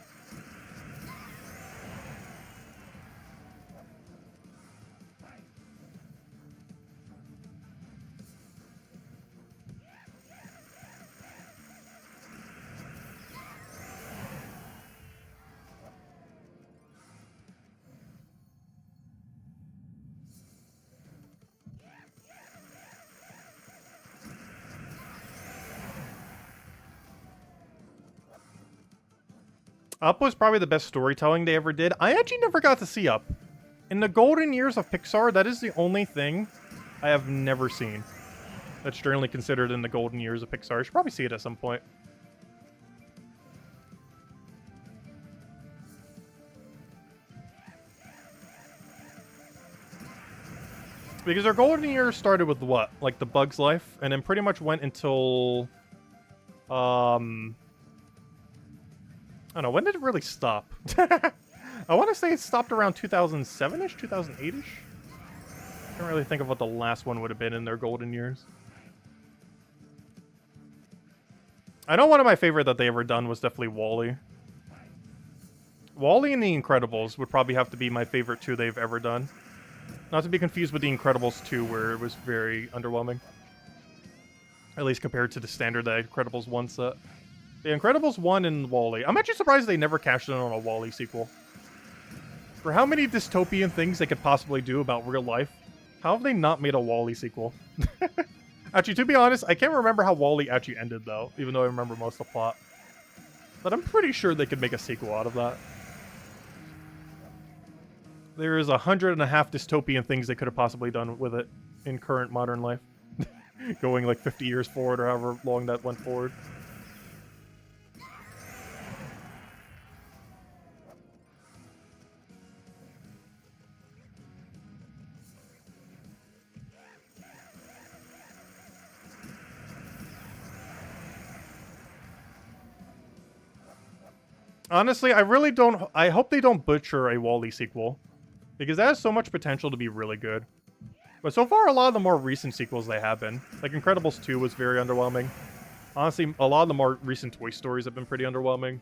Speaker 1: Up was probably the best storytelling they ever did. I actually never got to see Up. In the golden years of Pixar, that is the only thing I have never seen that's generally considered in the golden years of Pixar. I should probably see it at some point. Because their golden years started with what? Like The Bug's Life, and then pretty much went until... I don't know, when did it really stop? I want to say it stopped around 2007-ish, 2008-ish? I can't really think of what the last one would have been in their golden years. I know one of my favorite that they ever done was definitely WALL-E. WALL-E and The Incredibles would probably have to be my favorite two they've ever done. Not to be confused with The Incredibles 2, where it was very underwhelming. At least compared to the standard The Incredibles 1 set. The Incredibles 1 and WALL-E. I'm actually surprised they never cashed in on a WALL-E sequel. For how many dystopian things they could possibly do about real life, how have they not made a WALL-E sequel? Actually, to be honest, I can't remember how WALL-E actually ended, though, even though I remember most of the plot. But I'm pretty sure they could make a sequel out of that. There is 150 dystopian things they could have possibly done with it in current modern life. Going like 50 years forward or however long that went forward. Honestly, I hope they don't butcher a WALL-E sequel. Because that has so much potential to be really good. But so far, a lot of the more recent sequels they have been. Like Incredibles 2 was very underwhelming. Honestly, a lot of the more recent Toy Stories have been pretty underwhelming.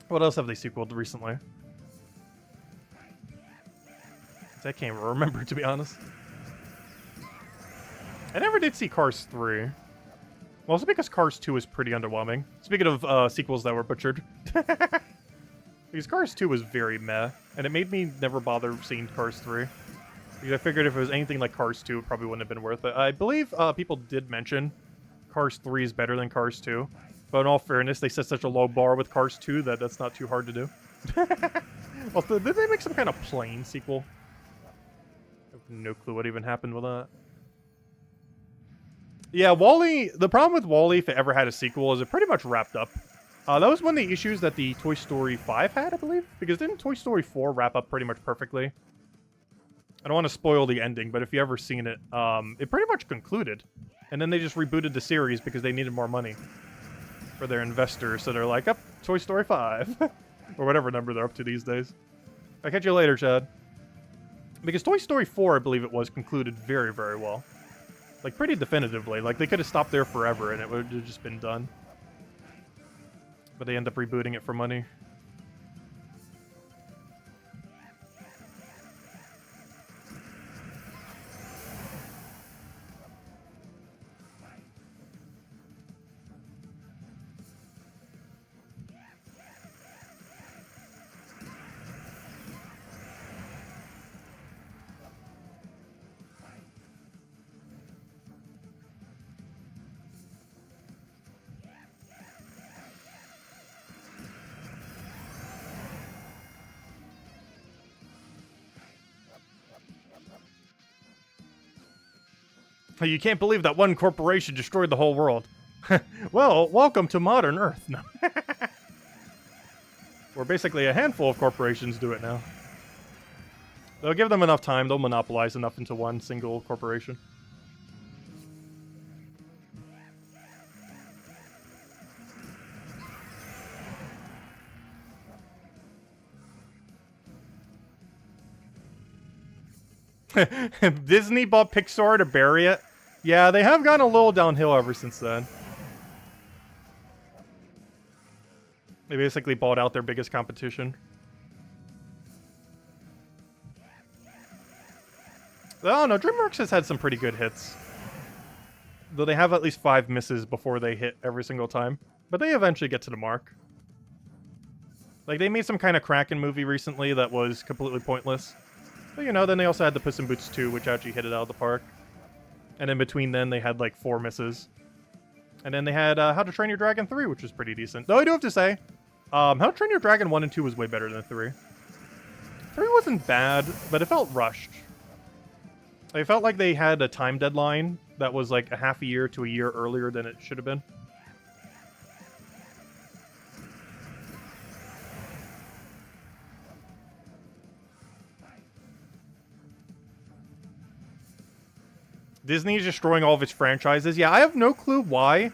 Speaker 1: What else have they sequeled recently? I can't even remember, to be honest. I never did see Cars 3. Also because Cars 2 is pretty underwhelming. Speaking of sequels that were butchered. Because Cars 2 was very meh, and it made me never bother seeing Cars 3. Because I figured if it was anything like Cars 2, it probably wouldn't have been worth it. I believe people did mention Cars 3 is better than Cars 2. But in all fairness, they set such a low bar with Cars 2 that that's not too hard to do. Also, did they make some kind of plane sequel? I have no clue what even happened with that. Yeah, WALL-E, the problem with WALL-E, if it ever had a sequel, is it pretty much wrapped up. That was one of the issues that the Toy Story 5 had, I believe. Because didn't Toy Story 4 wrap up pretty much perfectly? I don't want to spoil the ending, but if you ever seen it, it pretty much concluded. And then they just rebooted the series because they needed more money for their investors. So they're like, up, Toy Story 5. Or whatever number they're up to these days. I'll catch you later, Chad. Because Toy Story 4, I believe it was, concluded very, very well. Like, pretty definitively. Like, they could have stopped there forever and it would have just been done. But they end up rebooting it for money. You can't believe that one corporation destroyed the whole world. Well, welcome to modern Earth. No. Where basically a handful of corporations do it now. They'll give them enough time, they'll monopolize enough into one single corporation. Disney bought Pixar to bury it. Yeah, they have gone a little downhill ever since then. They basically bought out their biggest competition. I don't know, DreamWorks has had some pretty good hits. Though they have at least 5 misses before they hit every single time. But they eventually get to the mark. Like, they made some kind of Kraken movie recently that was completely pointless. But, you know, then they also had the Puss in Boots 2, which actually hit it out of the park. And in between then, they had, like, 4 misses. And then they had How to Train Your Dragon 3, which was pretty decent. Though I do have to say, How to Train Your Dragon 1 and 2 was way better than 3. 3 wasn't bad, but it felt rushed. I felt like they had a time deadline that was like a half a year to a year earlier than it should have been. Disney's destroying all of its franchises. Yeah, I have no clue why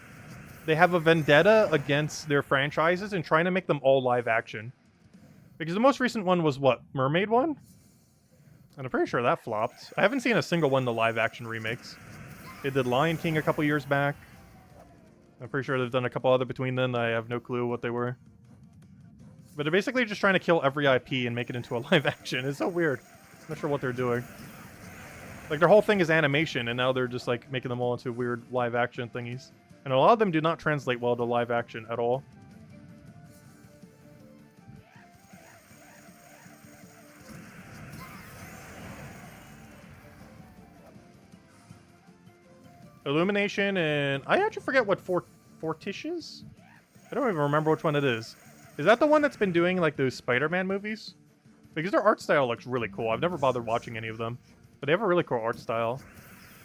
Speaker 1: they have a vendetta against their franchises and trying to make them all live action. Because the most recent one was what? Mermaid one? And I'm pretty sure that flopped. I haven't seen a single one of the live action remakes. They did Lion King a couple years back. I'm pretty sure they've done a couple other between then. I have no clue what they were. But they're basically just trying to kill every IP and make it into a live action. It's so weird. I'm not sure what they're doing. Like, their whole thing is animation, and now they're just, like, making them all into weird live action thingies. And a lot of them do not translate well to live action at all. Illumination and... I actually forget what Fortiche is? I don't even remember which one it is. Is that the one that's been doing, like, those Spider-Man movies? Because their art style looks really cool. I've never bothered watching any of them. But they have a really cool art style.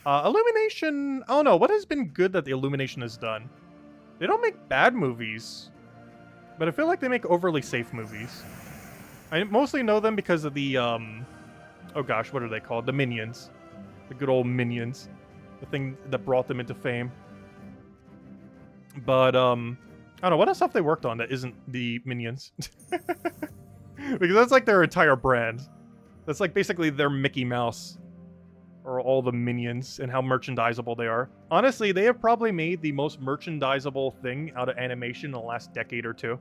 Speaker 1: Illumination... I don't know. What has been good that the Illumination has done? They don't make bad movies. But I feel like they make overly safe movies. I mostly know them because of the, oh gosh, what are they called? The Minions. The good old Minions. The thing that brought them into fame. But, I don't know. What else stuff they worked on that isn't the Minions? Because that's like their entire brand. That's like basically their Mickey Mouse. Or all the Minions and how merchandisable they are. Honestly, they have probably made the most merchandisable thing out of animation in the last decade or two.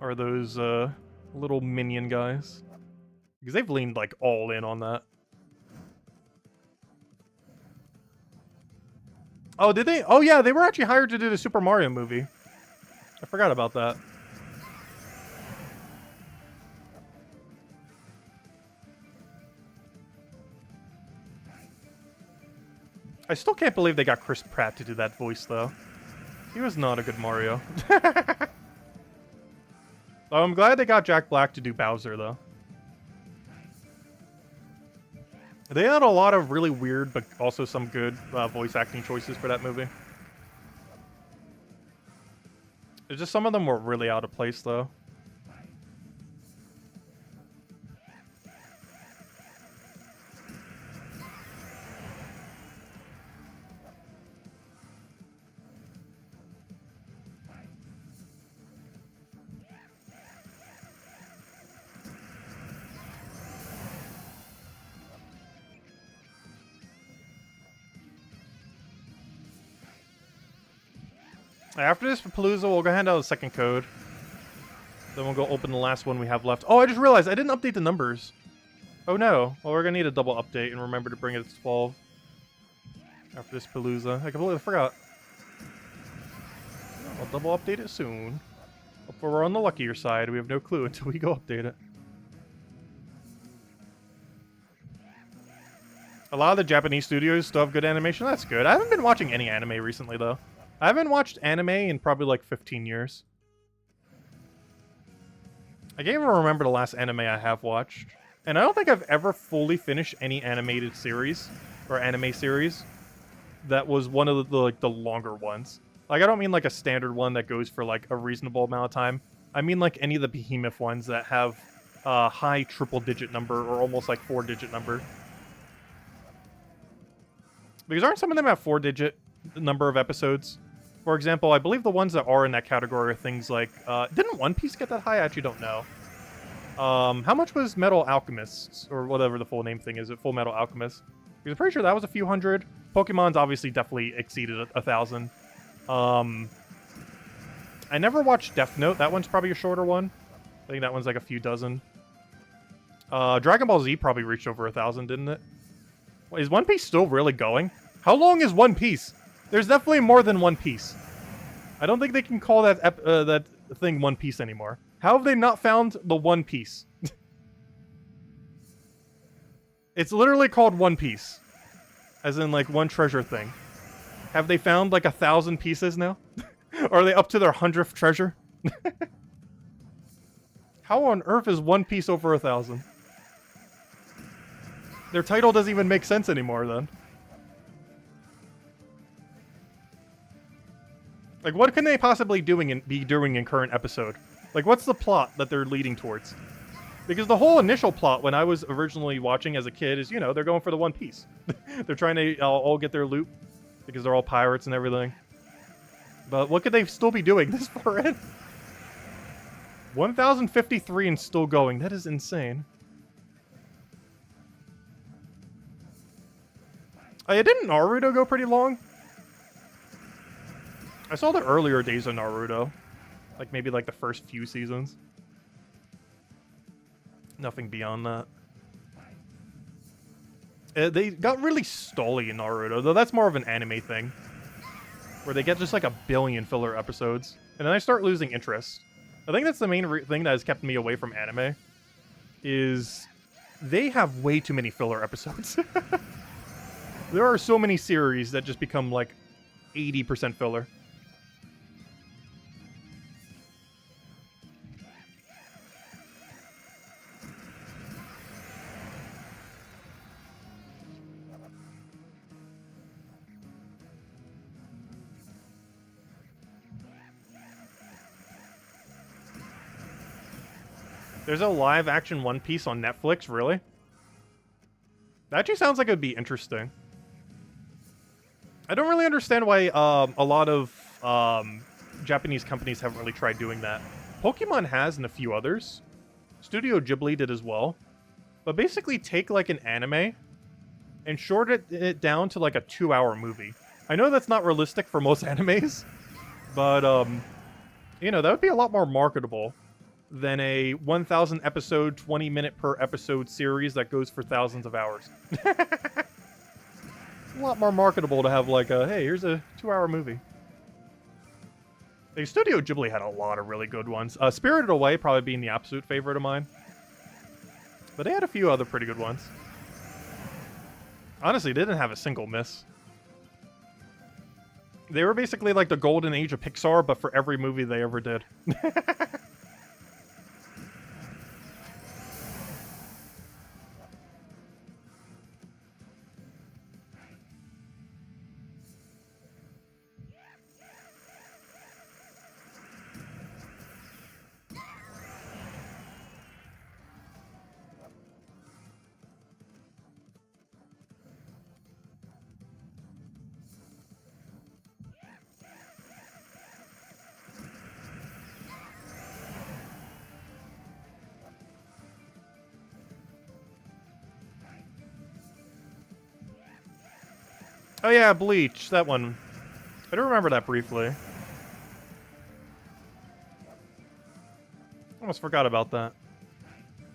Speaker 1: Are those, little Minion guys. Because they've leaned, like, all in on that. Oh, did they? Oh, yeah, they were actually hired to do the Super Mario movie. I forgot about that. I still can't believe they got Chris Pratt to do that voice, though. He was not a good Mario. Oh, I'm glad they got Jack Black to do Bowser, though. They had a lot of really weird, but also some good voice acting choices for that movie. It's just some of them were really out of place, though. After this for Palooza, we'll go hand out a second code. Then we'll go open the last one we have left. Oh, I just realized I didn't update the numbers. Oh no. Well, we're gonna need a double update and remember to bring it to 12. After this Palooza. I completely forgot. I'll double update it soon. Hopefully we're on the luckier side. We have no clue until we go update it. A lot of the Japanese studios still have good animation. That's good. I haven't been watching any anime recently, though. I haven't watched anime in probably like 15 years. I can't even remember the last anime I have watched. And I don't think I've ever fully finished any animated series or anime series that was one of the like the longer ones. Like, I don't mean like a standard one that goes for like a reasonable amount of time. I mean like any of the behemoth ones that have a high triple-digit number or almost like 4-digit number. Because aren't some of them have 4-digit number of episodes? For example, I believe the ones that are in that category are things like... didn't One Piece get that high? I actually don't know. How much was Metal Alchemists? Or whatever the full name thing is. Full Metal Alchemist? Because I'm pretty sure that was a few hundred. Pokemon's obviously definitely exceeded 1,000. I never watched Death Note. That one's probably a shorter one. I think that one's like a few dozen. Dragon Ball Z probably reached over 1,000, didn't it? Is One Piece still really going? How long is One Piece? There's definitely more than One Piece. I don't think they can call that that thing One Piece anymore. How have they not found the One Piece? It's literally called One Piece. As in, like, one treasure thing. Have they found, like, 1,000 pieces now? Are they up to their 100th treasure? How on earth is One Piece over 1,000? Their title doesn't even make sense anymore, then. Like, what can they possibly be doing in current episode? Like, what's the plot that they're leading towards? Because the whole initial plot when I was originally watching as a kid is, you know, they're going for the One Piece. They're trying to all get their loot because they're all pirates and everything. But what could they still be doing this far in? 1,053 and still going. That is insane. Didn't Naruto go pretty long? I saw the earlier days of Naruto. Like, maybe like the first few seasons. Nothing beyond that. They got really stally in Naruto, though that's more of an anime thing. Where they get just like a billion filler episodes. And then I start losing interest. I think that's the main thing that has kept me away from anime. Is they have way too many filler episodes. There are so many series that just become like 80% filler. There's a live-action One Piece on Netflix, really? That actually sounds like it would be interesting. I don't really understand why a lot of Japanese companies haven't really tried doing that. Pokemon has and a few others. Studio Ghibli did as well. But basically take like an anime and shorten it down to like a 2-hour movie. I know that's not realistic for most animes, but you know, that would be a lot more marketable than a 1,000 episode, 20-minute per episode series that goes for thousands of hours. A lot more marketable to have like a, hey, here's a 2-hour movie. The Studio Ghibli had a lot of really good ones. Spirited Away probably being the absolute favorite of mine. But they had a few other pretty good ones. Honestly, they didn't have a single miss. They were basically like the golden age of Pixar, but for every movie they ever did. Oh yeah, Bleach, that one. I do remember that briefly. Almost forgot about that.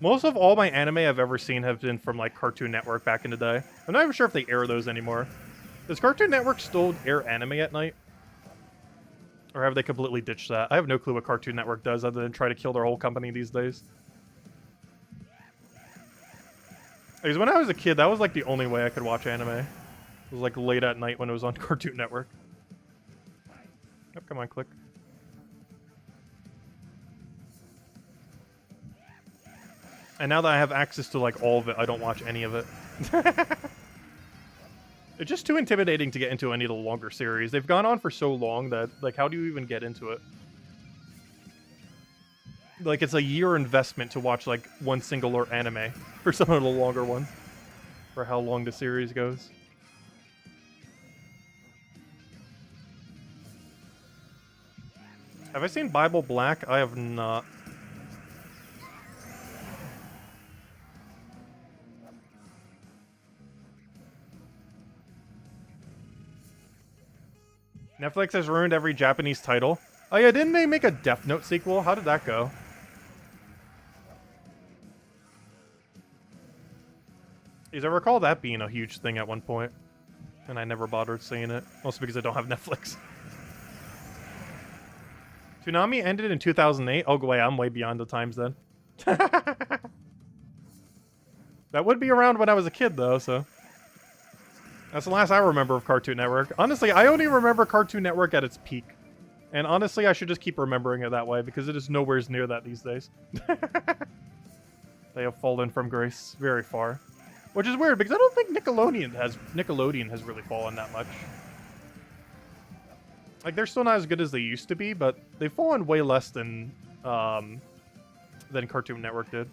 Speaker 1: Most of all my anime I've ever seen have been from like Cartoon Network back in the day. I'm not even sure if they air those anymore. Does Cartoon Network still air anime at night? Or have they completely ditched that? I have no clue what Cartoon Network does other than try to kill their whole company these days. Because when I was a kid, that was like the only way I could watch anime. It was like late at night when it was on Cartoon Network. Yep, come on, click. And now that I have access to like all of it, I don't watch any of it. It's just too intimidating to get into any of the longer series. They've gone on for so long that, like, how do you even get into it? Like, it's a year investment to watch, like, one singular anime for some of the longer ones. For how long the series goes. Have I seen Bible Black? I have not. Netflix has ruined every Japanese title. Oh yeah, didn't they make a Death Note sequel? How did that go? Because I recall that being a huge thing at one point. And I never bothered seeing it. Also because I don't have Netflix. Toonami ended in 2008. Oh, wait, I'm way beyond the times then. That would be around when I was a kid, though, so... That's the last I remember of Cartoon Network. Honestly, I only remember Cartoon Network at its peak. And honestly, I should just keep remembering it that way because it is nowhere near that these days. They have fallen from grace very far. Which is weird because I don't think Nickelodeon has really fallen that much. Like, they're still not as good as they used to be, but they've fallen way less than Cartoon Network did.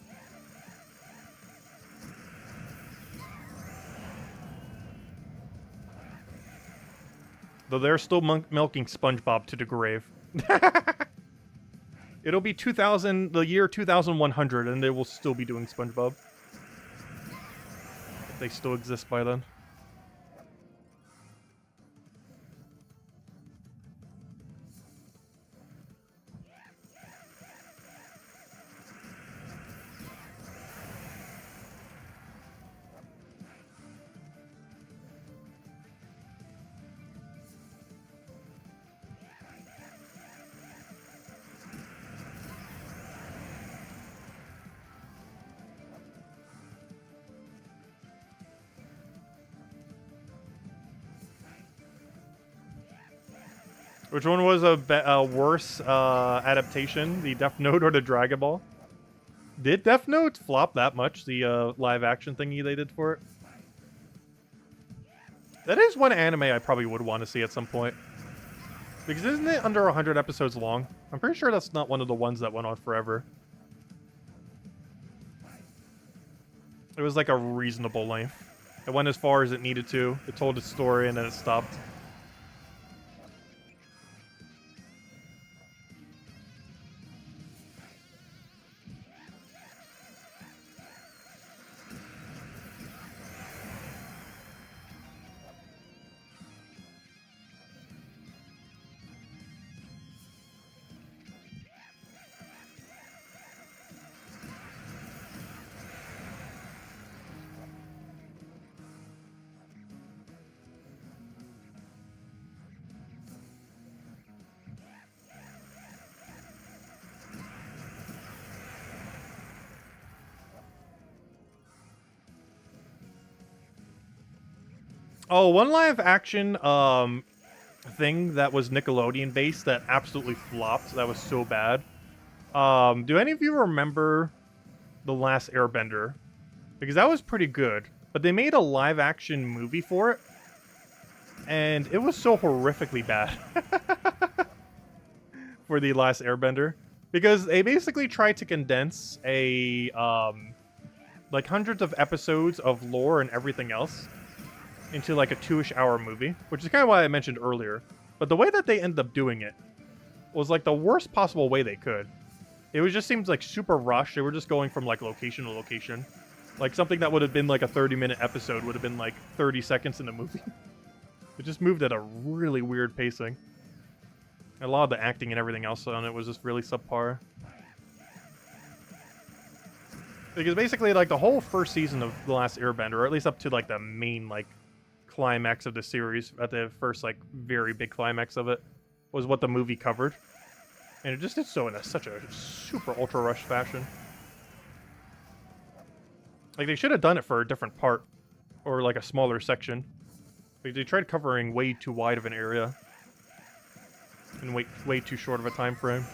Speaker 1: Though they're still milking SpongeBob to the grave. It'll be the year 2100, and they will still be doing SpongeBob. If they still exist by then. Which one was a worse adaptation, the Death Note or the Dragon Ball? Did Death Note flop that much, the live action thingy they did for it? That is one anime I probably would want to see at some point. Because isn't it under 100 episodes long? I'm pretty sure that's not one of the ones that went on forever. It was like a reasonable length. It went as far as it needed to. It told its story and then it stopped. Oh, one live action thing that was Nickelodeon based that absolutely flopped. That was so bad. Do any of you remember The Last Airbender? Because that was pretty good, but they made a live action movie for it, and it was so horrifically bad for The Last Airbender. Because they basically tried to condense like hundreds of episodes of lore and everything else into like a 2-ish hour movie, which is kind of why I mentioned earlier. But the way that they ended up doing it was like the worst possible way they could. It was just seems like super rushed. They were just going from like location to location. Like something that would have been like a 30-minute episode would have been like 30 seconds in the movie. It just moved at a really weird pacing. A lot of the acting and everything else on it was just really subpar. Because basically like the whole first season of The Last Airbender, or at least up to like the main like climax of the series, at the first like very big climax of it, was what the movie covered, and it just did so in such a super ultra rush fashion. Like they should have done it for a different part, or like a smaller section. Like, they tried covering way too wide of an area in way too short of a time frame.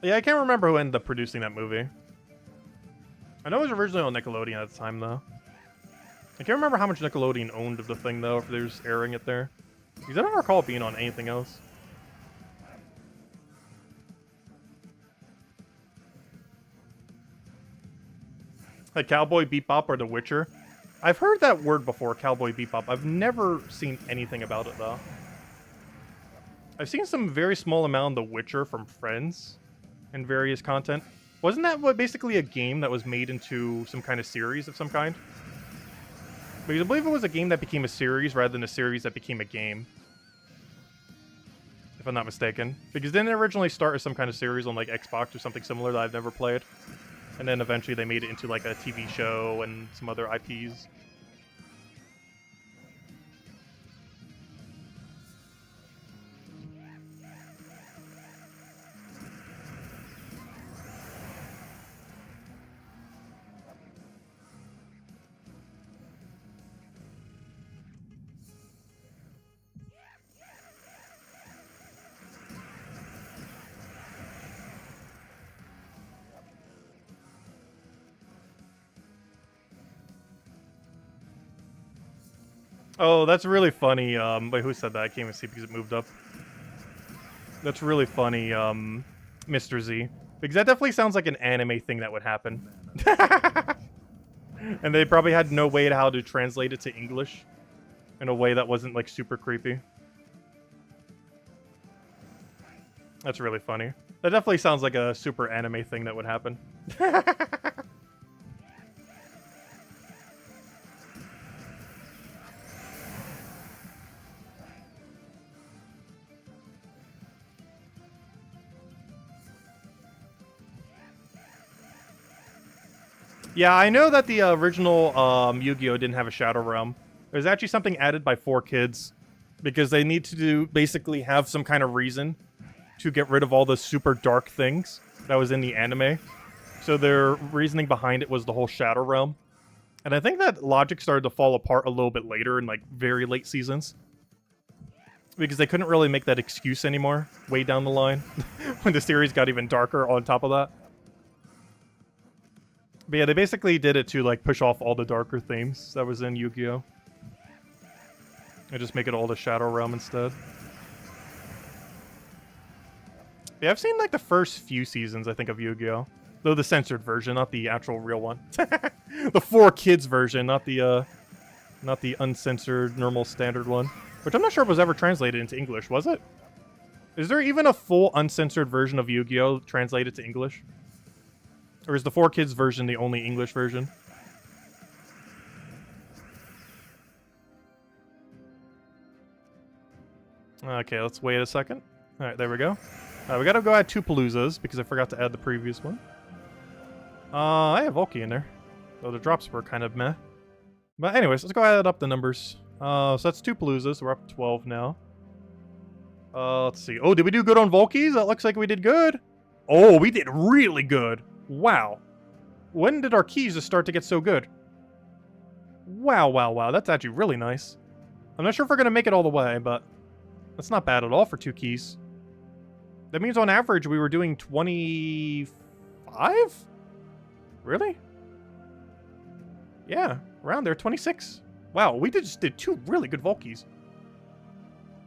Speaker 1: Yeah, I can't remember who ended up producing that movie. I know it was originally on Nickelodeon at the time, though. I can't remember how much Nickelodeon owned of the thing, though, if they were just airing it there. Because I don't recall it being on anything else. Like Cowboy Bebop or The Witcher. I've heard that word before, Cowboy Bebop. I've never seen anything about it, though. I've seen some very small amount of The Witcher from friends and various content. Wasn't that basically a game that was made into some kind of series of some kind? Because I believe it was a game that became a series rather than a series that became a game. If I'm not mistaken. Because didn't it originally start as some kind of series on like Xbox or something similar that I've never played? And then eventually they made it into like a TV show and some other IPs. Oh, that's really funny. Wait, who said that? I can't even see because it moved up. That's really funny, Mr. Z. Because that definitely sounds like an anime thing that would happen. And they probably had no way to how to translate it to English in a way that wasn't, like, super creepy. That's really funny. That definitely sounds like a super anime thing that would happen. Yeah, I know that the original Yu-Gi-Oh! Didn't have a Shadow Realm. There's actually something added by 4Kids because they need to basically have some kind of reason to get rid of all the super dark things that was in the anime. So their reasoning behind it was the whole Shadow Realm. And I think that logic started to fall apart a little bit later in, like, very late seasons. Because they couldn't really make that excuse anymore way down the line when the series got even darker on top of that. But yeah, they basically did it to, like, push off all the darker themes that was in Yu-Gi-Oh! And just make it all the Shadow Realm instead. Yeah, I've seen, like, the first few seasons, I think, of Yu-Gi-Oh! Though the censored version, not the actual real one. The 4Kids version, not the uncensored, normal, standard one. Which I'm not sure it was ever translated into English, was it? Is there even a full uncensored version of Yu-Gi-Oh! Translated to English? Or is the 4Kids version the only English version? Okay, let's wait a second. Alright, there we go. We gotta go add 2 Paloozas, because I forgot to add the previous one. I have Volky in there. Though the drops were kind of meh. But anyways, let's go add up the numbers. So that's 2 Paloozas, we're up to 12 now. Let's see. Oh, did we do good on Volkies? That looks like we did good. Oh, we did really good. Wow. When did our keys just start to get so good? Wow, wow, wow. That's actually really nice. I'm not sure if we're going to make it all the way, but that's not bad at all for 2 keys. That means on average we were doing 25? Really? Yeah, around there, 26. Wow, we just did 2 really good Volkies.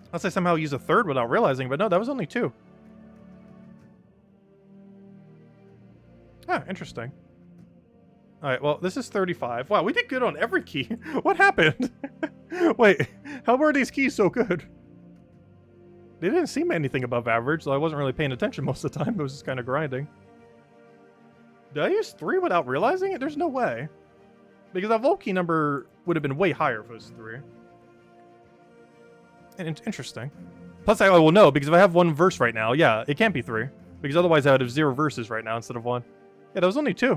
Speaker 1: Unless I somehow used a third without realizing, but no, that was only 2. Ah, interesting. Alright, well, this is 35. Wow, we did good on every key. What happened? Wait, how were these keys so good? They didn't seem anything above average, so I wasn't really paying attention most of the time. It was just kind of grinding. Did I use 3 without realizing it? There's no way. Because that Volky number would have been way higher if it was 3. And interesting. Plus, I will know, because if I have 1 verse right now, yeah, it can't be 3. Because otherwise I would have 0 verses right now instead of 1. Yeah, that was only 2.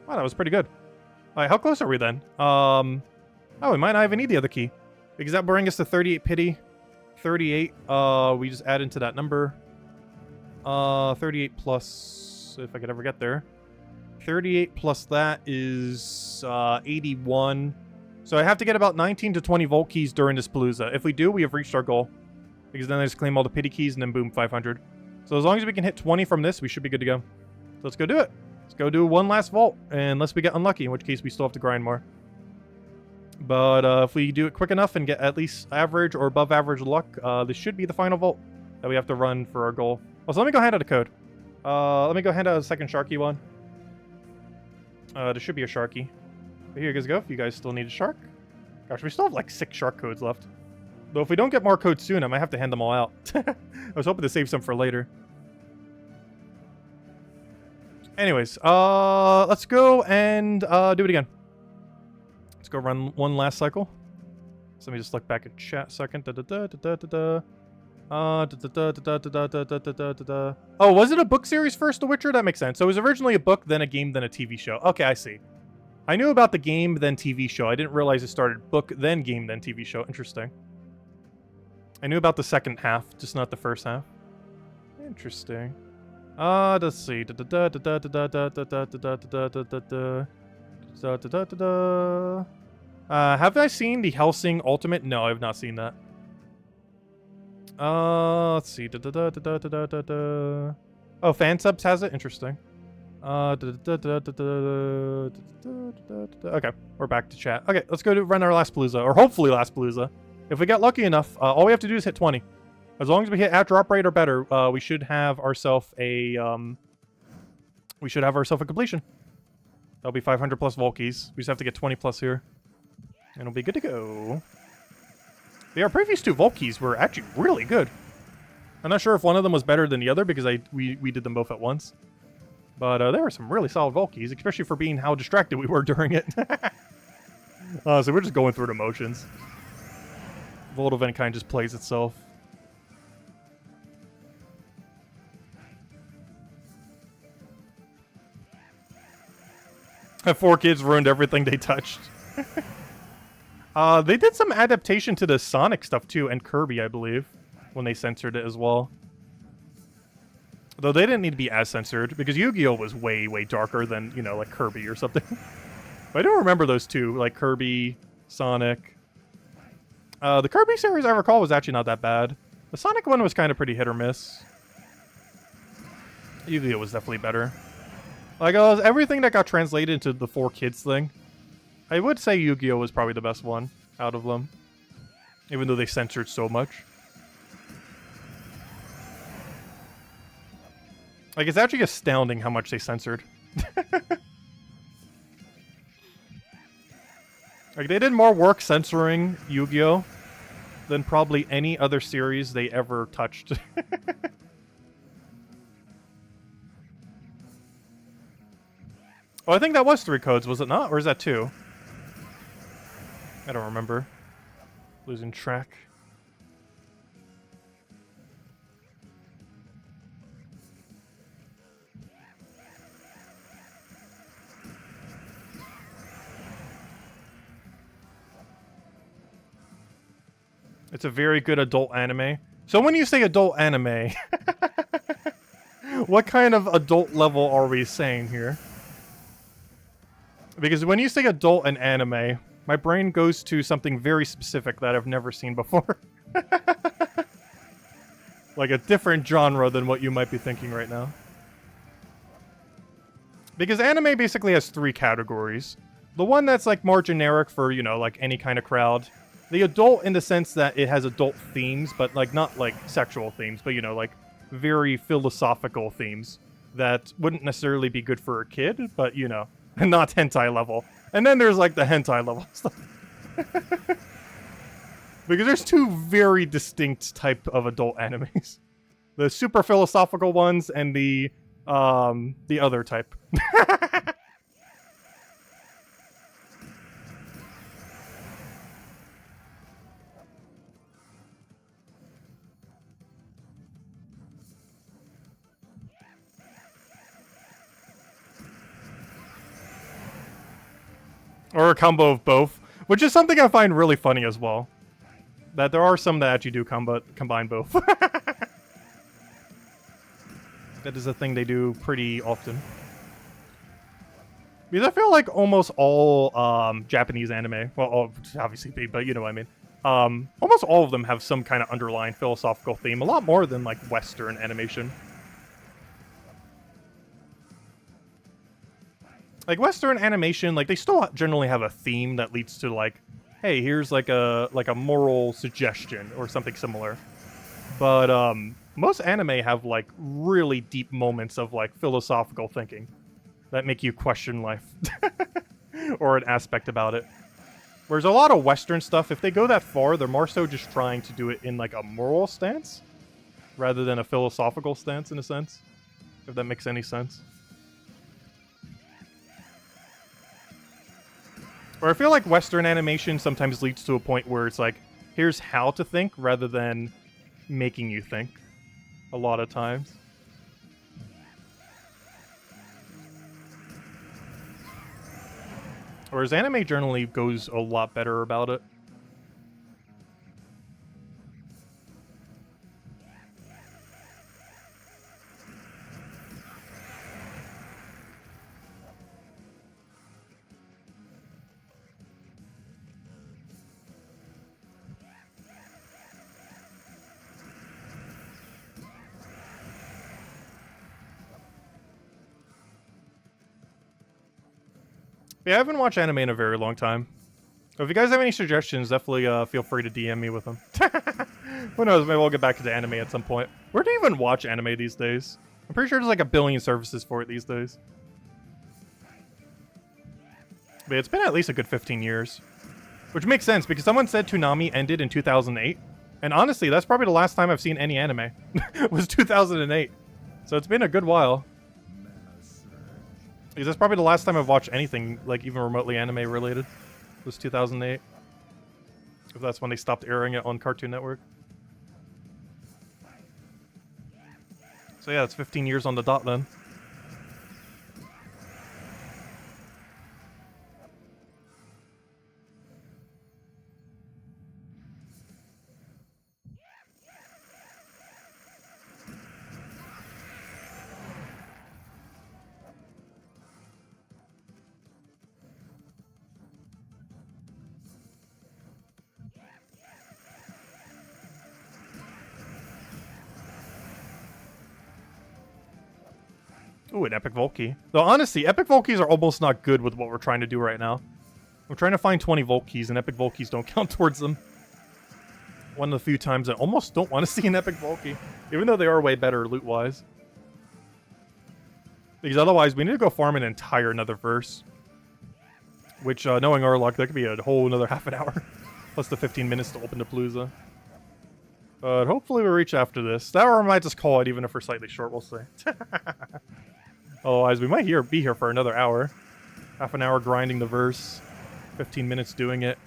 Speaker 1: Wow, that was pretty good. Alright, how close are we then? Oh, we might not even need the other key. Because that will bring us to 38 pity. 38, we just add into that number. 38 plus, if I could ever get there. 38 plus that is 81. So I have to get about 19 to 20 volt keys during this Palooza. If we do, we have reached our goal. Because then I just claim all the pity keys and then boom, 500. So as long as we can hit 20 from this, we should be good to go. So let's go do it. Let's go do 1 last vault. Unless we get unlucky, in which case we still have to grind more. But if we do it quick enough and get at least average or above average luck, this should be the final vault that we have to run for our goal. So let me go hand out a code. Let me go hand out a second Sharky one. There should be a Sharky. But here you guys go, if you guys still need a shark. Gosh, we still have like 6 shark codes left. Though if we don't get more codes soon, I might have to hand them all out. I was hoping to save some for later. Anyways, let's go and do it again. Let's go run 1 last cycle. So let me just look back at chat a second. Oh, was it a book series first, The Witcher? That makes sense. So it was originally a book, then a game, then a TV show. Okay, I see. I knew about the game, then TV show. I didn't realize it started book, then game, then TV show. Interesting. I knew about the second half, just not the first half. Interesting. Let's see. Have I seen the Hellsing Ultimate? No, I have not seen that. Let's see. Oh, fan subs has it? Interesting. Okay, we're back to chat. Okay, let's go to run our last Palooza, or hopefully last Palooza. If we get lucky enough, all we have to do is hit 20. As long as we hit at drop rate or better, we should have ourselves a completion. That'll be 500 plus Volkies. We just have to get 20 plus here, and it'll be good to go. Yeah, our previous 2 Volkies were actually really good. I'm not sure if one of them was better than the other because we did them both at once. But there were some really solid Volkies, especially for being how distracted we were during it. So we're just going through the motions. Vault event kind of just plays itself. The 4 kids ruined everything they touched. They did some adaptation to the Sonic stuff too, and Kirby, I believe, when they censored it as well. Though they didn't need to be as censored, because Yu-Gi-Oh! Was way, way darker than, you know, like Kirby or something. But I don't remember those 2, like Kirby, Sonic. The Kirby series I recall was actually not that bad. The Sonic one was kind of pretty hit or miss. Yu-Gi-Oh! Was definitely better. Like, everything that got translated into the 4 kids thing, I would say Yu-Gi-Oh! Was probably the best one out of them. Even though they censored so much. Like, it's actually astounding how much they censored. Like, they did more work censoring Yu-Gi-Oh! Than probably any other series they ever touched. Oh, I think that was 3 codes, was it not? Or is that 2? I don't remember. Losing track. It's a very good adult anime. So when you say adult anime, what kind of adult level are we saying here? Because when you say adult and anime, my brain goes to something very specific that I've never seen before. Like a different genre than what you might be thinking right now. Because anime basically has 3 categories. The one that's like more generic for, you know, like any kind of crowd. The adult in the sense that it has adult themes, but like not like sexual themes, but you know, like very philosophical themes that wouldn't necessarily be good for a kid, but you know, not hentai level. And then there's like the hentai level stuff. Because there's 2 very distinct type of adult animes. The super philosophical ones and the other type. Or a combo of both, which is something I find really funny as well. That there are some that actually do combine both. That is a thing they do pretty often. Because I feel like almost all Japanese anime, well, obviously, but you know what I mean. Almost all of them have some kind of underlying philosophical theme, a lot more than like Western animation. Like Western animation, like they still generally have a theme that leads to like, hey, here's like a moral suggestion or something similar. But most anime have like really deep moments of like philosophical thinking that make you question life or an aspect about it. Whereas a lot of Western stuff, if they go that far, they're more so just trying to do it in like a moral stance rather than a philosophical stance in a sense, if that makes any sense. Or I feel like Western animation sometimes leads to a point where it's like, here's how to think rather than making you think a lot of times. Whereas anime generally goes a lot better about it. Yeah, I haven't watched anime in a very long time. So if you guys have any suggestions, definitely feel free to DM me with them. Who knows, maybe we'll get back to the anime at some point. Where do you even watch anime these days? I'm pretty sure there's like a billion services for it these days. But it's been at least a good 15 years. Which makes sense, because someone said Toonami ended in 2008. And honestly, that's probably the last time I've seen any anime. was 2008. So it's been a good while. Because that's probably the last time I've watched anything, like, even remotely anime-related. Was 2008. If that's when they stopped airing it on Cartoon Network. So yeah, it's 15 years on the dot then. Ooh, an Epic Volkey. Though honestly, Epic Volkeys are almost not good with what we're trying to do right now. We're trying to find 20 Volkeys, and Epic Volkeys don't count towards them. One of the few times I almost don't want to see an Epic Volkey. Even though they are way better loot-wise. Because otherwise, we need to go farm an entire another verse. Which, knowing our luck, that could be a whole another half an hour. Plus the 15 minutes to open the Palooza. But hopefully we reach after this. That or I might just call it, even if we're slightly short, we'll see. Otherwise, we might be here for another hour. Half an hour grinding the verse. 15 minutes doing it.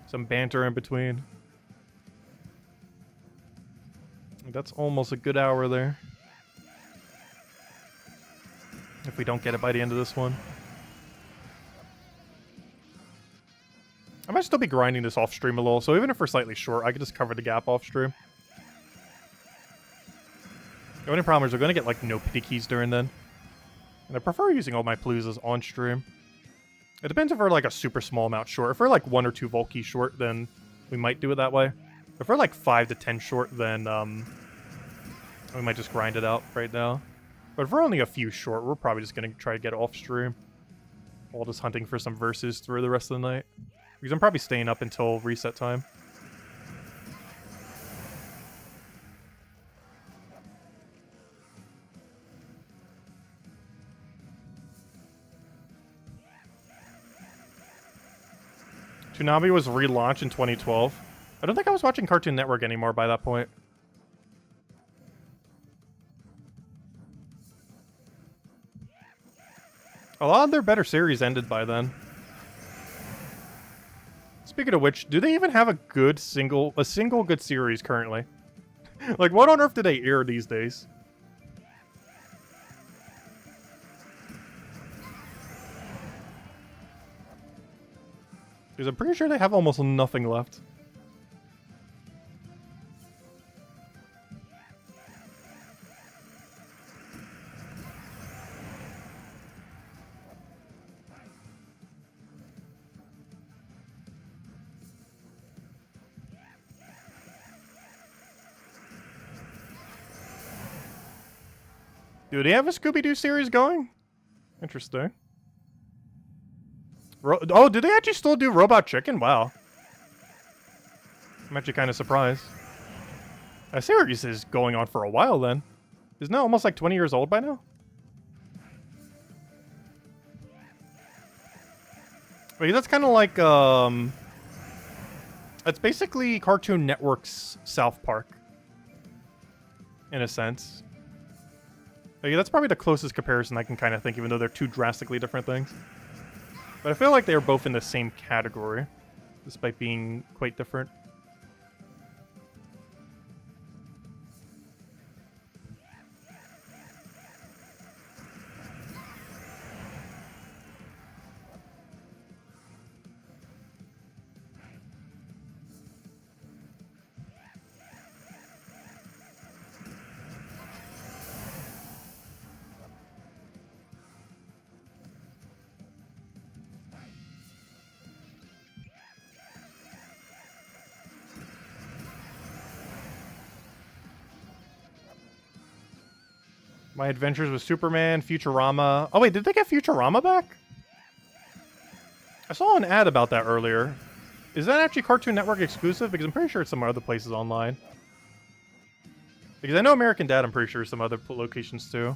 Speaker 1: Some banter in between. That's almost a good hour there. If we don't get it by the end of this one. I might still be grinding this off stream a little, so even if we're slightly short, I could just cover the gap off stream. The only problem is we're going to get like no pity keys during then. And I prefer using all my Paloozas on stream. It depends if we're like a super small amount short. If we're like 1 or 2 Volkeys short, then we might do it that way. If we're like 5 to 10 short, then we might just grind it out right now. But if we're only a few short, we're probably just going to try to get off stream. While just hunting for some verses through the rest of the night. Because I'm probably staying up until reset time. Toonami was relaunched in 2012. I don't think I was watching Cartoon Network anymore by that point. A lot of their better series ended by then. Speaking of which, do they even have a single good series currently? Like, what on earth do they air these days? Because I'm pretty sure they have almost nothing left. Do they have a Scooby-Doo series going? Interesting. Oh, do they actually still do Robot Chicken? Wow. I'm actually kind of surprised. That series is going on for a while then. Isn't that almost like 20 years old by now? Wait, that's kind of like, it's basically Cartoon Network's South Park. In a sense. Like, that's probably the closest comparison I can kind of think, even though they're two drastically different things. But I feel like they are both in the same category, despite being quite different. My Adventures with Superman, Futurama. Oh wait, did they get Futurama back? I saw an ad about that earlier. Is that actually Cartoon Network exclusive? Because I'm pretty sure it's some other places online. Because I know American Dad, I'm pretty sure some other locations too.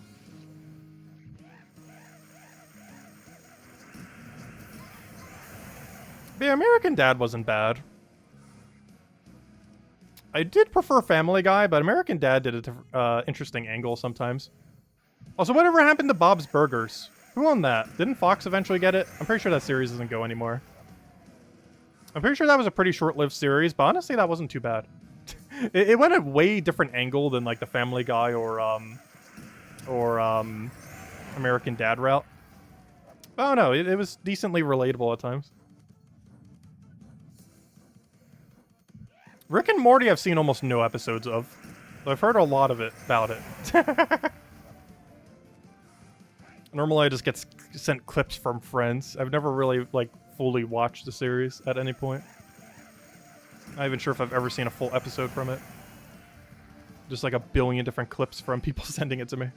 Speaker 1: But yeah, American Dad wasn't bad. I did prefer Family Guy, but American Dad did an interesting angle sometimes. Also, whatever happened to Bob's Burgers? Who owned that? Didn't Fox eventually get it? I'm pretty sure that series doesn't go anymore. I'm pretty sure that was a pretty short-lived series, but honestly, that wasn't too bad. It went a way different angle than like the Family Guy or American Dad route. Oh no, it was decently relatable at times. Rick and Morty I've seen almost no episodes of. But I've heard a lot of it about it. Normally I just get sent clips from friends. I've never really like fully watched the series at any point. Not even sure if I've ever seen a full episode from it. Just like a billion different clips from people sending it to me.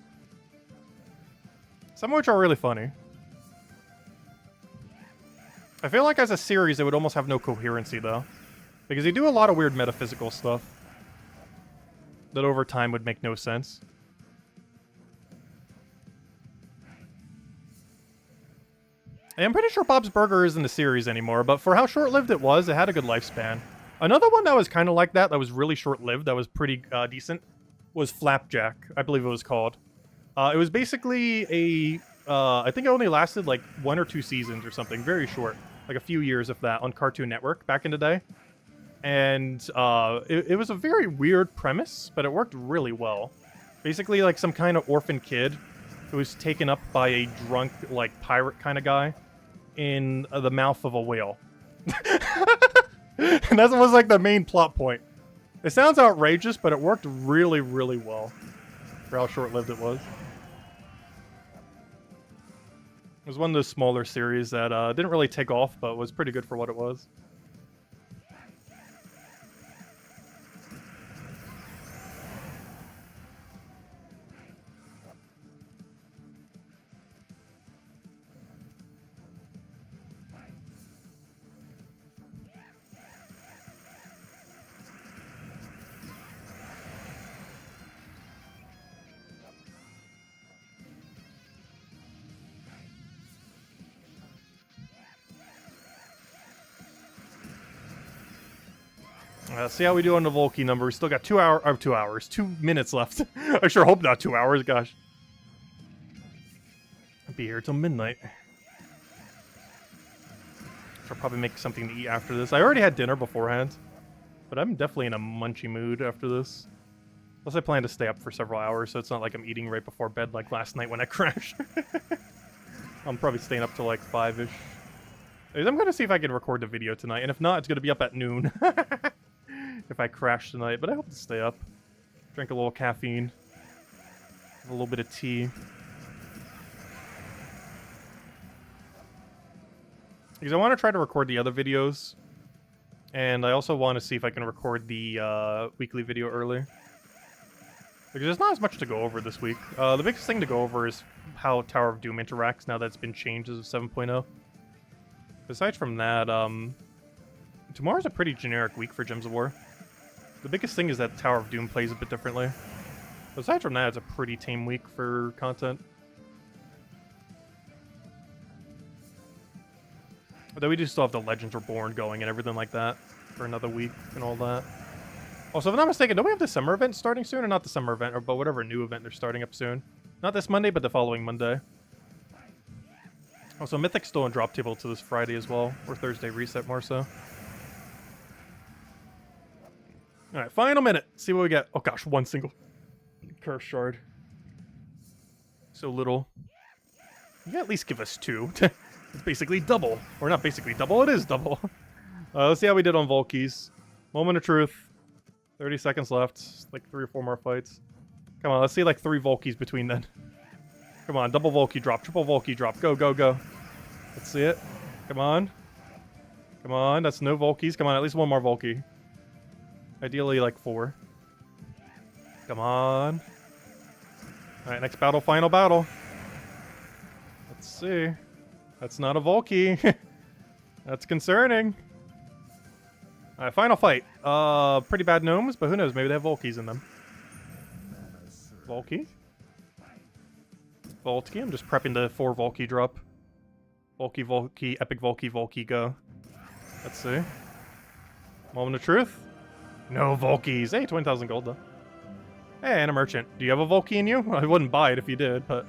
Speaker 1: Some of which are really funny. I feel like as a series it would almost have no coherency though. Because they do a lot of weird metaphysical stuff that over time would make no sense. And I'm pretty sure Bob's Burger isn't a series anymore, but for how short-lived it was, it had a good lifespan. Another one that was kind of like that was really short-lived, that was pretty decent, was Flapjack, I believe it was called. It was basically a... I think it only lasted like 1 or 2 seasons or something, very short. Like a few years, if that, on Cartoon Network back in the day. And it was a very weird premise, but it worked really well. Basically, like some kind of orphan kid who was taken up by a drunk, like, pirate kind of guy in the mouth of a whale. And that was like the main plot point. It sounds outrageous, but it worked really, really well for how short-lived it was. It was one of those smaller series that didn't really take off, but was pretty good for what it was. See how we do on the Volky number. We still got 2 minutes left. I sure hope not 2 hours, gosh. I'll be here till midnight. I'll probably make something to eat after this. I already had dinner beforehand, but I'm definitely in a munchy mood after this. Plus I plan to stay up for several hours, so it's not like I'm eating right before bed like last night when I crashed. I'm probably staying up till like 5-ish. I'm gonna see if I can record the video tonight, and if not, it's gonna be up at noon. If I crash tonight, but I hope to stay up. Drink a little caffeine. Have a little bit of tea. Because I want to try to record the other videos. And I also want to see if I can record the weekly video early. Because there's not as much to go over this week. The biggest thing to go over is how Tower of Doom interacts now that it's been changed as of 7.0. Aside from that, tomorrow's a pretty generic week for Gems of War. The biggest thing is that Tower of Doom plays a bit differently. But aside from that, it's a pretty tame week for content. Although we do still have the Legends Reborn going and everything like that for another week and all that. Also, if I'm not mistaken, don't we have the summer event starting soon? Or not the summer event, but whatever new event they're starting up soon. Not this Monday, but the following Monday. Also, Mythic's still in drop table to this Friday as well. Or Thursday reset more so. Alright, final minute. See what we get. Oh gosh, 1 single curse shard. So little. You can at least give us 2. It's basically double. Or not basically double, it is double. Let's see how we did on Volkies. Moment of truth. 30 seconds left. Like 3 or 4 more fights. Come on, let's see like 3 Volkies between then. Come on, double Volky drop, triple Volky drop. Go, go, go. Let's see it. Come on. Come on, that's no Volkies. Come on, at least 1 more Volky. Ideally, like 4. Come on. Alright, next battle, final battle. Let's see. That's not a Volky. That's concerning. Alright, final fight. Pretty bad gnomes, but who knows? Maybe they have Volkies in them. Volky? Volky? I'm just prepping the 4 Volky drop. Volky, Volky, Epic Volky, Volky, go. Let's see. Moment of truth. No Volkies. Hey, 20,000 gold, though. Hey, and a merchant. Do you have a Volky in you? I wouldn't buy it if you did, but...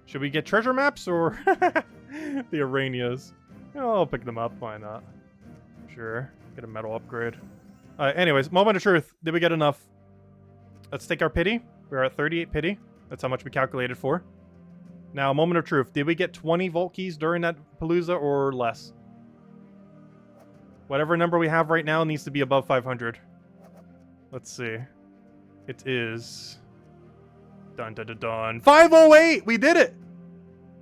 Speaker 1: Should we get treasure maps or... the Aranias? I'll pick them up. Why not? Sure. Get a metal upgrade. Anyways, moment of truth. Did we get enough? Let's take our pity. We're at 38 pity. That's how much we calculated for. Now, moment of truth. Did we get 20 Volkies during that Palooza or less? Whatever number we have right now needs to be above 500. Let's see. It is... Dun dun dun dun. 508! We did it!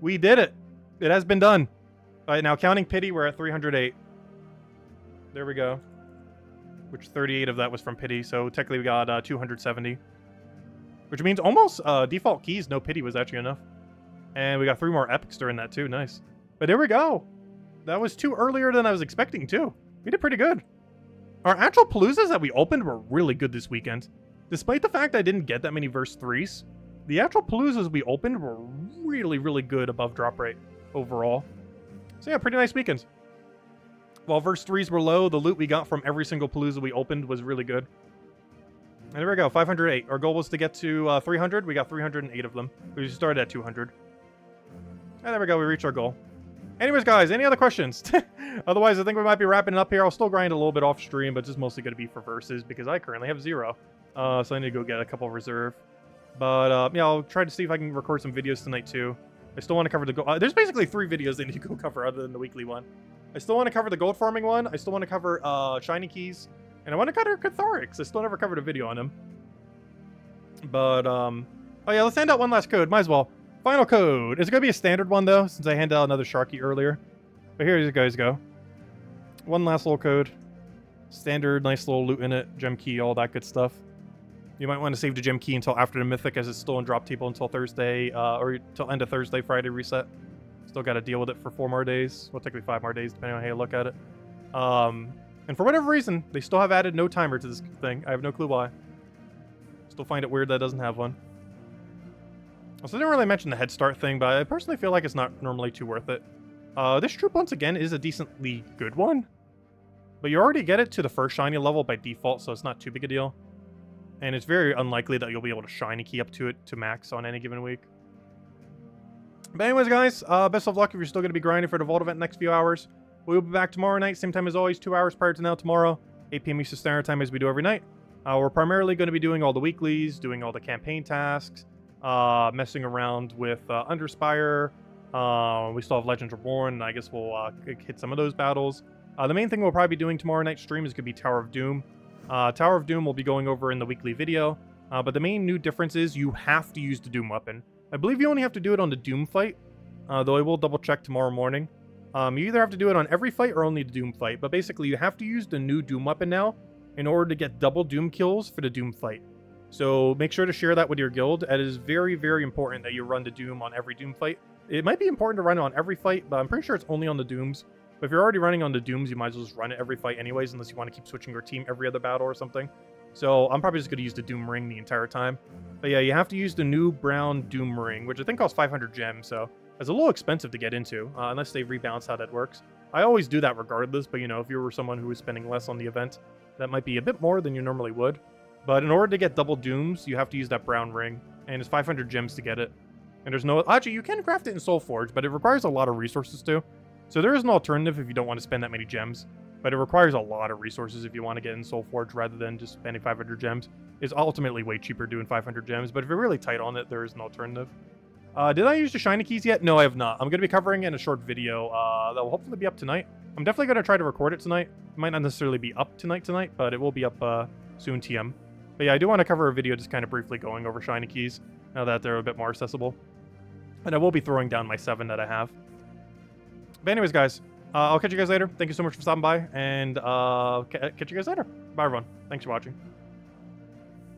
Speaker 1: We did it. It has been done. Alright, now counting pity, we're at 308. There we go. Which 38 of that was from pity, so technically we got 270. Which means almost default keys, no pity was actually enough. And we got 3 more epics during that too, nice. But there we go. That was 2 earlier than I was expecting too. We did pretty good. Our actual Paloozas that we opened were really good this weekend. Despite the fact I didn't get that many verse 3s, the actual Paloozas we opened were really, really good above drop rate overall. So yeah, pretty nice weekend. While verse 3s were low, the loot we got from every single Palooza we opened was really good. And there we go, 508. Our goal was to get to 300. We got 308 of them. We started at 200. And there we go, we reached our goal. Anyways, guys, any other questions? Otherwise, I think we might be wrapping it up here. I'll still grind a little bit off stream, but just mostly going to be for verses because I currently have 0. So I need to go get a couple reserve. But yeah, I'll try to see if I can record some videos tonight too. I still want to cover the gold. There's basically 3 videos I need to go cover other than the weekly one. I still want to cover the gold farming one. I still want to cover shiny keys. And I want to cover Catharics. I still never covered a video on him. But, oh yeah, let's hand out one last code. Might as well. Final code. It's going to be a standard one, though, since I handed out another Sharky earlier. But here you guys go. One last little code. Standard, nice little loot in it. Gem key, all that good stuff. You might want to save the gem key until after the Mythic, as it's still in drop table until Thursday, or until end of Thursday, Friday reset. Still got to deal with it for 4 more days. Well, technically 5 more days, depending on how you look at it. And for whatever reason, they still have added no timer to this thing. I have no clue why. Still find it weird that it doesn't have one. Also, I didn't really mention the head start thing, but I personally feel like it's not normally too worth it. This troop, once again, is a decently good one. But you already get it to the first shiny level by default, so it's not too big a deal. And it's very unlikely that you'll be able to shiny key up to it to max on any given week. But anyways, guys, best of luck if you're still going to be grinding for the Vault event next few hours. We'll be back tomorrow night, same time as always, 2 hours prior to now tomorrow, 8 p.m. Eastern Standard Time as we do every night. We're primarily going to be doing all the weeklies, doing all the campaign tasks, messing around with Underspire. We still have Legends Reborn, and I guess we'll hit some of those battles. The main thing we'll probably be doing tomorrow night's stream is going to be Tower of Doom. Tower of Doom we'll be going over in the weekly video, but the main new difference is you have to use the Doom weapon. I believe you only have to do it on the Doom fight, though I will double check tomorrow morning. You either have to do it on every fight or only the Doom fight, but basically you have to use the new Doom weapon now in order to get double Doom kills for the Doom fight. So make sure to share that with your guild. It is very, very important that you run the Doom on every Doom fight. It might be important to run it on every fight, but I'm pretty sure it's only on the Dooms. But if you're already running on the Dooms, you might as well just run it every fight anyways, unless you want to keep switching your team every other battle or something. So I'm probably just going to use the Doom Ring the entire time. But yeah, you have to use the new brown Doom Ring, which I think costs 500 gems, so it's a little expensive to get into, unless they rebalance how that works. I always do that regardless, but you know, if you were someone who was spending less on the event, that might be a bit more than you normally would. But in order to get double Dooms, you have to use that brown ring, and it's 500 gems to get it. And there's no... Actually, you can craft it in Soulforge, but it requires a lot of resources too. So there is an alternative if you don't want to spend that many gems, but it requires a lot of resources if you want to get in Soulforge rather than just spending 500 gems. It's ultimately way cheaper doing 500 gems, but if you're really tight on it, there is an alternative. Did I use the shiny keys yet? No, I have not. I'm going to be covering it in a short video that will hopefully be up tonight. I'm definitely going to try to record it tonight. It might not necessarily be up tonight, but it will be up soon TM. But yeah, I do want to cover a video just kind of briefly going over shiny keys now that they're a bit more accessible. And I will be throwing down my 7 that I have. But anyways, guys, I'll catch you guys later. Thank you so much for stopping by, and catch you guys later. Bye, everyone. Thanks for watching.